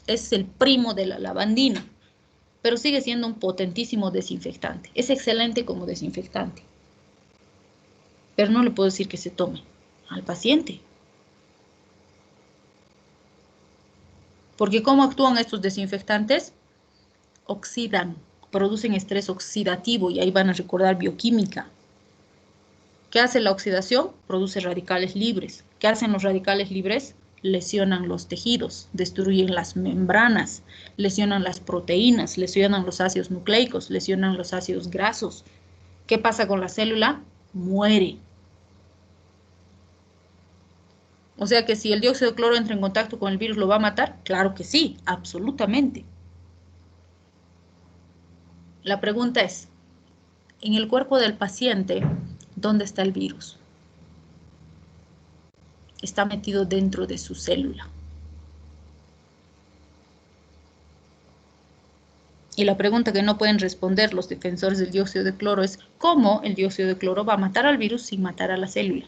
es el primo de la lavandina, pero sigue siendo un potentísimo desinfectante. Es excelente como desinfectante, pero no le puedo decir que se tome al paciente. Porque ¿cómo actúan estos desinfectantes? Oxidan, producen estrés oxidativo y ahí van a recordar bioquímica. ¿Qué hace la oxidación? Produce radicales libres. ¿Qué hacen los radicales libres? Lesionan los tejidos, destruyen las membranas, lesionan las proteínas, lesionan los ácidos nucleicos, lesionan los ácidos grasos. ¿Qué pasa con la célula? Muere. O sea que si el dióxido de cloro entra en contacto con el virus, ¿lo va a matar? Claro que sí, absolutamente. La pregunta es, en el cuerpo del paciente, ¿dónde está el virus? Está metido dentro de su célula. Y la pregunta que no pueden responder los defensores del dióxido de cloro es, ¿cómo el dióxido de cloro va a matar al virus sin matar a la célula?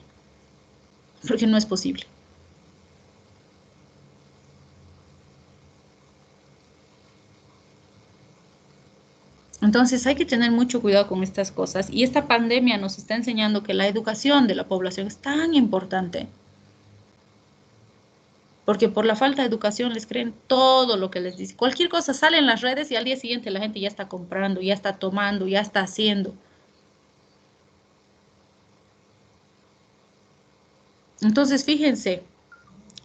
Porque no es posible. Entonces hay que tener mucho cuidado con estas cosas y esta pandemia nos está enseñando que la educación de la población es tan importante. Porque por la falta de educación les creen todo lo que les dice. Cualquier cosa sale en las redes y al día siguiente la gente ya está comprando, ya está tomando, ya está haciendo. Entonces fíjense,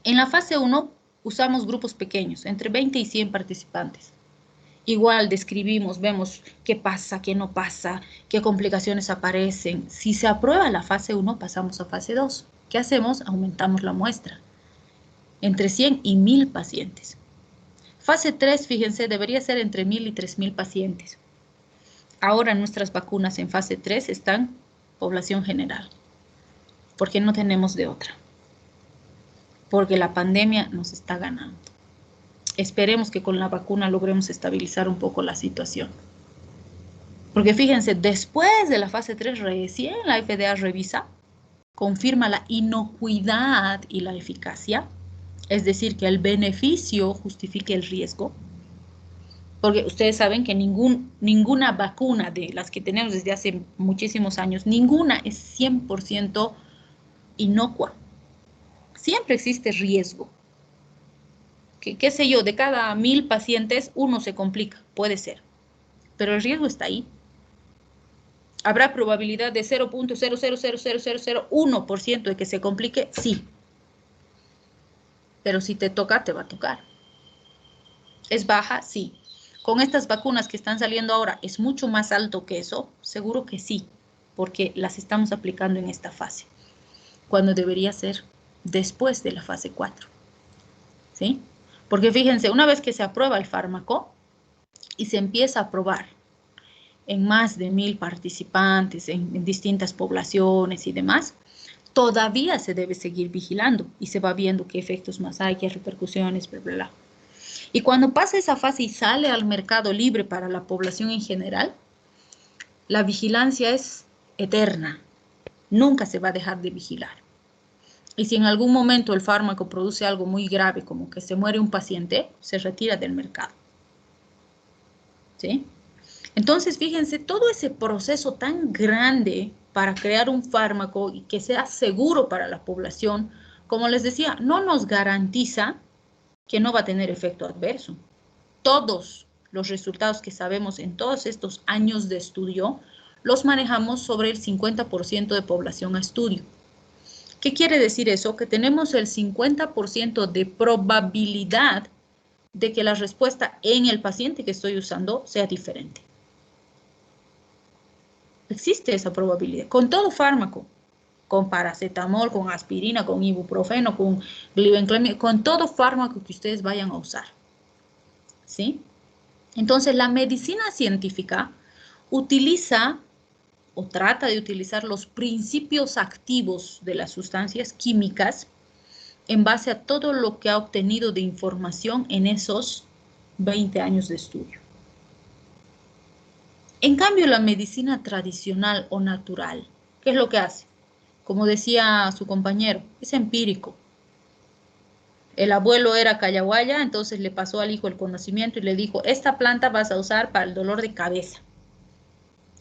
en la fase 1 usamos grupos pequeños, entre 20 y 100 participantes. Igual describimos, vemos qué pasa, qué no pasa, qué complicaciones aparecen. Si se aprueba la fase 1, pasamos a fase 2. ¿Qué hacemos? Aumentamos la muestra. Entre 100 y 1000 pacientes. Fase 3, fíjense, debería ser entre 1.000 y 3.000 pacientes. Ahora nuestras vacunas en fase 3 están población general, porque no tenemos de otra, porque la pandemia nos está ganando. Esperemos que con la vacuna logremos estabilizar un poco la situación. Porque fíjense, después de la fase 3, recién la FDA revisa, confirma la inocuidad y la eficacia, es decir, que el beneficio justifique el riesgo. Porque ustedes saben que ninguna vacuna de las que tenemos desde hace muchísimos años, ninguna es 100% inocua. Siempre existe riesgo. ¿Qué sé yo? De cada 1.000 pacientes, uno se complica, puede ser. Pero el riesgo está ahí. ¿Habrá probabilidad de 0.0000001% de que se complique? Sí. Pero si te toca, te va a tocar. ¿Es baja? Sí. Con estas vacunas que están saliendo ahora, ¿es mucho más alto que eso? Seguro que sí, porque las estamos aplicando en esta fase, cuando debería ser después de la fase 4. ¿Sí? Porque fíjense, una vez que se aprueba el fármaco y se empieza a probar en más de 1.000 participantes, en distintas poblaciones y demás, todavía se debe seguir vigilando y se va viendo qué efectos más hay, qué repercusiones, bla, bla, bla. Y cuando pasa esa fase y sale al mercado libre para la población en general, la vigilancia es eterna. Nunca se va a dejar de vigilar. Y si en algún momento el fármaco produce algo muy grave, como que se muere un paciente, se retira del mercado. ¿Sí? Entonces, fíjense, todo ese proceso tan grande para crear un fármaco y que sea seguro para la población, como les decía, no nos garantiza que no va a tener efecto adverso. Todos los resultados que sabemos en todos estos años de estudio los manejamos sobre el 50% de población a estudio. ¿Qué quiere decir eso? Que tenemos el 50% de probabilidad de que la respuesta en el paciente que estoy usando sea diferente. Existe esa probabilidad con todo fármaco, con paracetamol, con aspirina, con ibuprofeno, con glibenclamida, con todo fármaco que ustedes vayan a usar. ¿Sí? Entonces, la medicina científica utiliza o trata de utilizar los principios activos de las sustancias químicas en base a todo lo que ha obtenido de información en esos 20 años de estudio. En cambio, la medicina tradicional o natural, ¿qué es lo que hace? Como decía su compañero, es empírico. El abuelo era callahuaya, entonces le pasó al hijo el conocimiento y le dijo, esta planta vas a usar para el dolor de cabeza.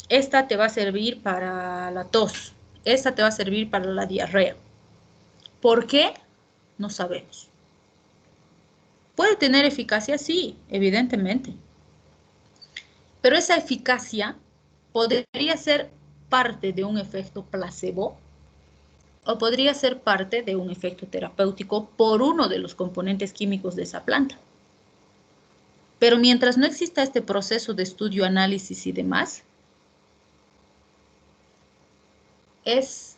Esta te va a servir para la tos. Esta te va a servir para la diarrea. ¿Por qué? No sabemos. ¿Puede tener eficacia? Sí, evidentemente. Pero esa eficacia podría ser parte de un efecto placebo o podría ser parte de un efecto terapéutico por uno de los componentes químicos de esa planta. Pero mientras no exista este proceso de estudio, análisis y demás, es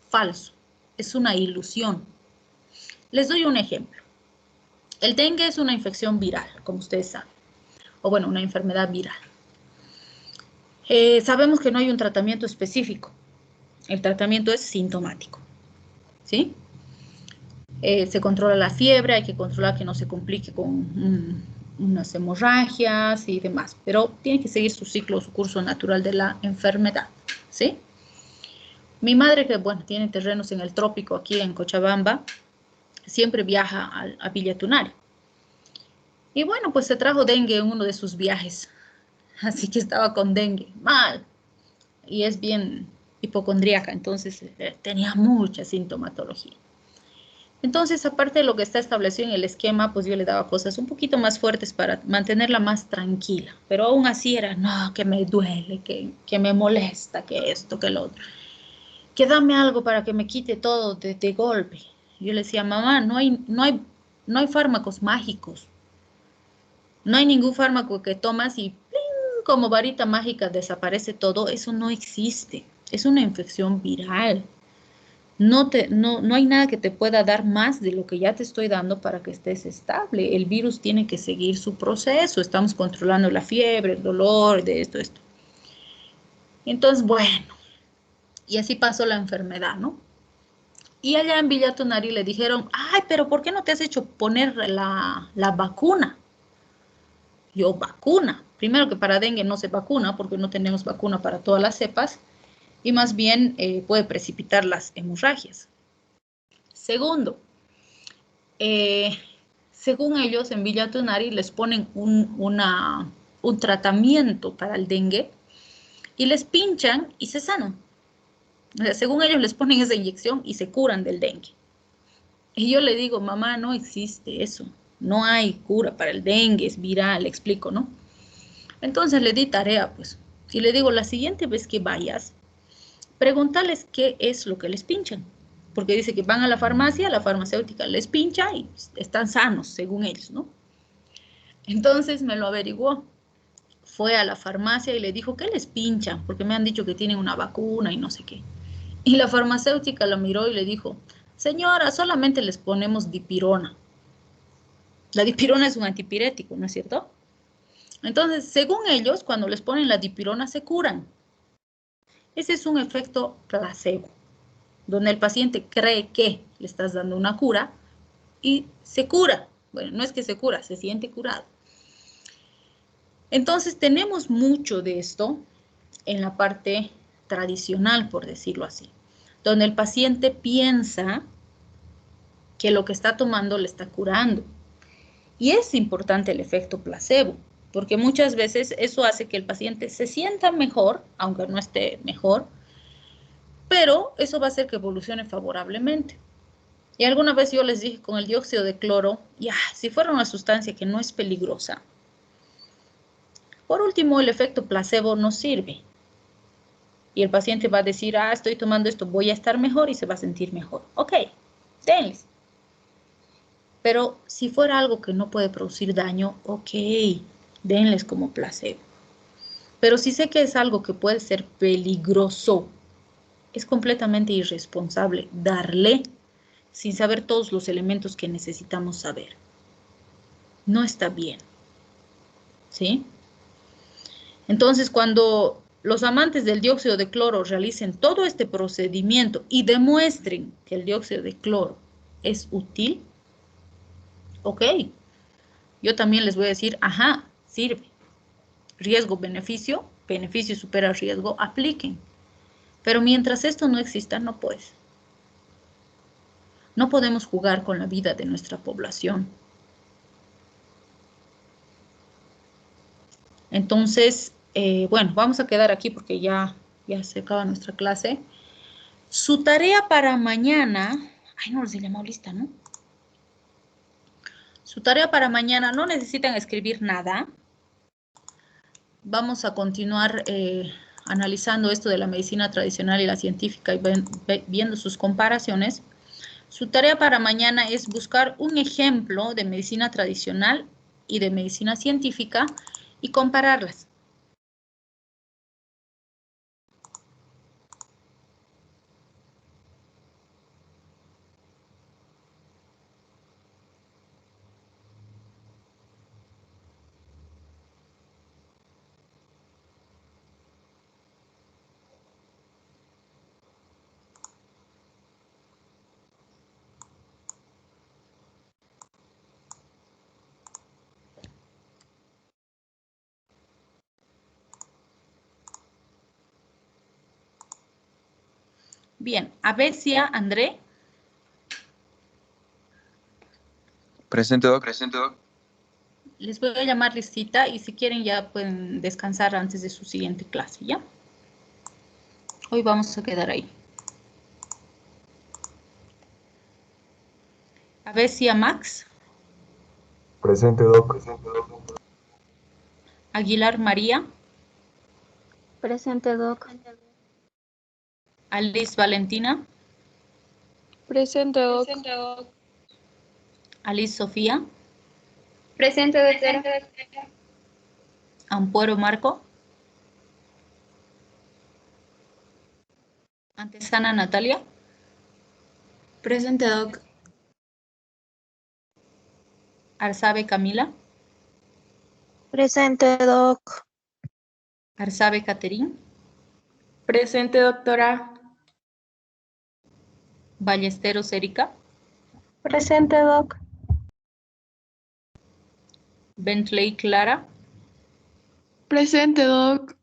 falso, es una ilusión. Les doy un ejemplo. El dengue es una infección viral, como ustedes saben, o bueno, una enfermedad viral. Sabemos que no hay un tratamiento específico. El tratamiento es sintomático, ¿sí? Se controla la fiebre, hay que controlar que no se complique con unas hemorragias y demás, pero tiene que seguir su ciclo, su curso natural de la enfermedad, ¿sí? Mi madre, que bueno, tiene terrenos en el trópico aquí en Cochabamba, siempre viaja a Villa Tunari. Y bueno, pues se trajo dengue en uno de sus viajes, así que estaba con dengue, mal, y es bien hipocondríaca, entonces tenía mucha sintomatología. Entonces, aparte de lo que está establecido en el esquema, pues yo le daba cosas un poquito más fuertes para mantenerla más tranquila. Pero aún así era, no, que me duele, que me molesta, que esto, que lo otro. Que dame algo para que me quite todo de golpe. Yo le decía, mamá, no hay fármacos mágicos. No hay ningún fármaco que tomas y ¡pling!, como varita mágica desaparece todo. Eso no existe. Es una infección viral. No hay nada que te pueda dar más de lo que ya te estoy dando para que estés estable. El virus tiene que seguir su proceso. Estamos controlando la fiebre, el dolor, de esto. Entonces, bueno, y así pasó la enfermedad, ¿no? Y allá en Villa Tunari le dijeron, ay, pero ¿por qué no te has hecho poner la vacuna? Yo, vacuna. Primero que para dengue no se vacuna porque no tenemos vacuna para todas las cepas y más bien puede precipitar las hemorragias. Segundo, según ellos en Villa Tunari les ponen un tratamiento para el dengue y les pinchan y se sanan. O sea, según ellos les ponen esa inyección y se curan del dengue. Y yo le digo, mamá, no existe eso. No hay cura para el dengue, es viral, le explico, ¿no? Entonces le di tarea, pues. Y le digo, la siguiente vez que vayas, pregúntales qué es lo que les pinchan. Porque dice que van a la farmacia, la farmacéutica les pincha y están sanos, según ellos, ¿no? Entonces me lo averiguó. Fue a la farmacia y le dijo, ¿qué les pinchan? Porque me han dicho que tienen una vacuna y no sé qué. Y la farmacéutica lo miró y le dijo, señora, solamente les ponemos dipirona. La dipirona es un antipirético, ¿no es cierto? Entonces, según ellos, cuando les ponen la dipirona se curan. Ese es un efecto placebo, donde el paciente cree que le estás dando una cura y se cura. Bueno, no es que se cura, se siente curado. Entonces, tenemos mucho de esto en la parte tradicional, por decirlo así, donde el paciente piensa que lo que está tomando le está curando. Y es importante el efecto placebo, porque muchas veces eso hace que el paciente se sienta mejor, aunque no esté mejor, pero eso va a hacer que evolucione favorablemente. Y alguna vez yo les dije con el dióxido de cloro, ya, si fuera una sustancia que no es peligrosa, por último el efecto placebo no sirve. Y el paciente va a decir, ah, estoy tomando esto, voy a estar mejor y se va a sentir mejor. Ok, denles. Pero si fuera algo que no puede producir daño, ok, denles como placebo. Pero si sé que es algo que puede ser peligroso, es completamente irresponsable darle sin saber todos los elementos que necesitamos saber. No está bien, ¿sí? Entonces, cuando los amantes del dióxido de cloro realicen todo este procedimiento y demuestren que el dióxido de cloro es útil, ok, yo también les voy a decir, ajá, sirve. Riesgo-beneficio, beneficio supera riesgo, apliquen. Pero mientras esto no exista, no puedes. No podemos jugar con la vida de nuestra población. Entonces, bueno, vamos a quedar aquí porque ya se acaba nuestra clase. Su tarea para mañana, ay, no les he llamado lista, ¿no? Su tarea para mañana, no necesitan escribir nada. Vamos a continuar analizando esto de la medicina tradicional y la científica y viendo sus comparaciones. Su tarea para mañana es buscar un ejemplo de medicina tradicional y de medicina científica y compararlas. Bien, Avesia, André. Presente, doc. Presente, doc. Les voy a llamar listita y si quieren ya pueden descansar antes de su siguiente clase, ¿ya? Hoy vamos a quedar ahí. Avesia, Max. Presente, doc. Presente, doc. Aguilar, María. Presente, doc. Alice, Valentina. Presente, doc. Alice, Sofía. Presente, doctora. Ampuero, Marco. Antesana, Natalia. Presente, Doc. Arzabe Camila. Presente, Doc. Arzabe Caterín. Presente, doctora. Ballesteros Erika. Presente, Doc. Bentley Clara. Presente, Doc.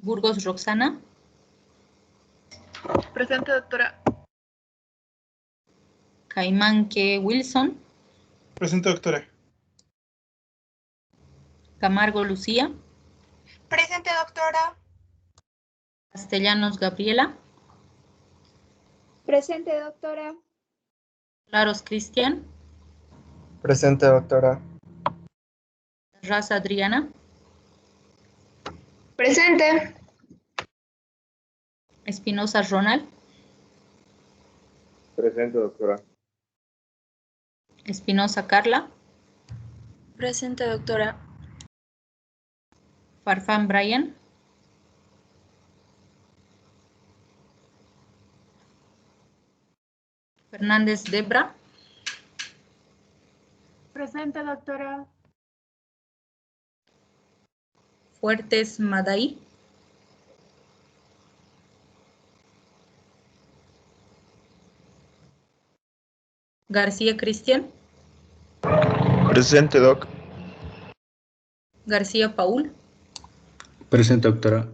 Burgos Roxana. Presente, doctora. Caimanque Wilson. Presente, doctora. Camargo Lucía. Presente, doctora. Castellanos Gabriela. Presente, doctora. Claros Cristian. Presente, doctora. Raza Adriana. Presente. Espinosa Ronald. Presente, doctora. Espinosa Carla. Presente, doctora. Farfán Brian. Fernández Debra. Presente, doctora. Fuertes Madaí. García Cristian. Presente, Doc. García Paul. Presente, doctora.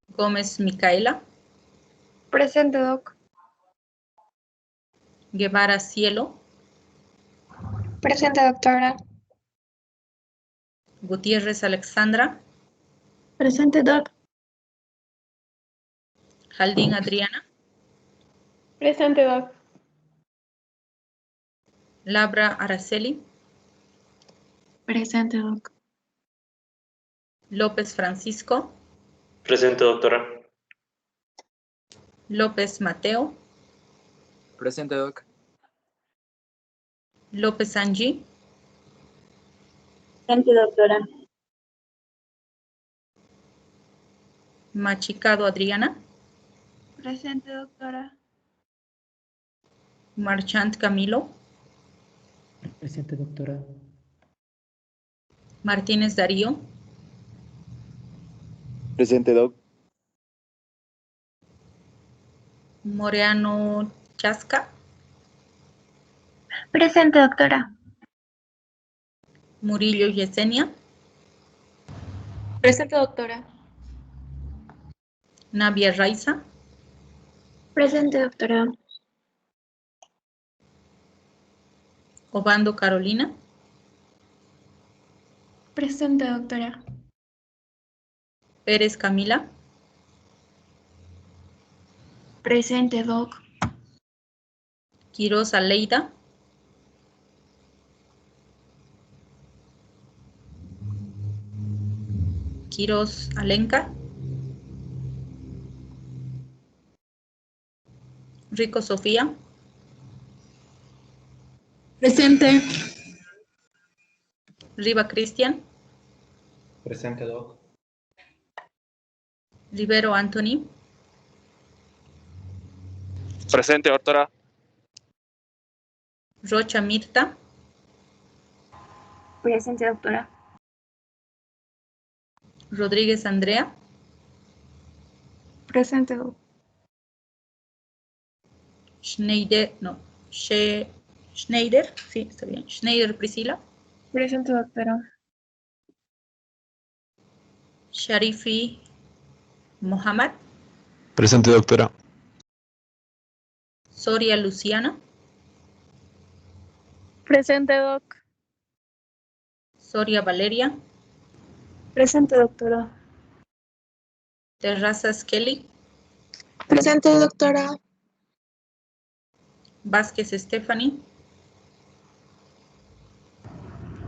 Gómez Micaela. Presente, Doc. Guevara Cielo. Presente, doctora. Gutiérrez Alexandra. Presente, Doc. Jaldín Adriana. Presente, Doc. Labra Araceli. Presente, Doc. López Francisco. Presente, doctora. López Mateo. Presente, Doc. López Angie. Presente, doctora. Machicado Adriana. Presente, doctora. Marchant Camilo. Presente, doctora. Martínez Darío. Presente, Doc. Moreano Chasca. Presente, doctora. Murillo Yesenia. Presente, doctora. Navia Raiza. Presente, doctora. Obando Carolina. Presente, doctora. Pérez Camila. Presente, Doc. Quiroz Aleida. Quiroz Alenka. Rico Sofía. Presente. Riva Cristian. Presente, Doc. Rivero Anthony. Presente, doctora. Rocha Mirta. Presente, doctora. Rodríguez Andrea. Presente, Doc. Schneider, no, Schneider, sí, está bien. Schneider Priscila. Presente, doctora. Sharifi Mohammad. Presente, doctora. Soria Luciana. Presente, Doc. Soria Valeria. Presente, doctora. Terrazas Kelly. Presente, doctora. Vázquez Stephanie.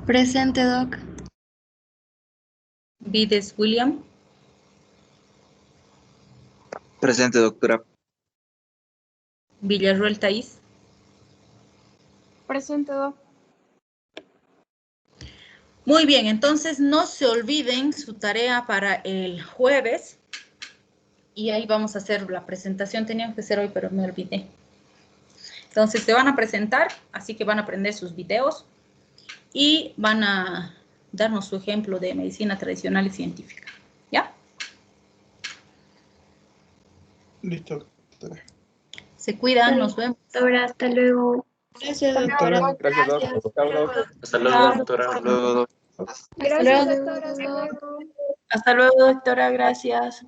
Presente, Doc. Vides William. Presente, doctora. Villarruel Thais. Presente, Doc. Muy bien, entonces no se olviden su tarea para el jueves. y ahí vamos a hacer la presentación. Teníamos que hacer hoy, pero me olvidé. Entonces, se van a presentar, así que van a prender sus videos y van a darnos su ejemplo de medicina tradicional y científica. ¿Ya? Listo, doctora. Se cuidan, nos vemos. Doctora, hasta luego. Gracias, doctora. Gracias, Doc. Chao, Doc. Hasta luego, doctora. Hasta luego, doc. Gracias, doctora. Hasta luego. Hasta luego, doctora. Gracias.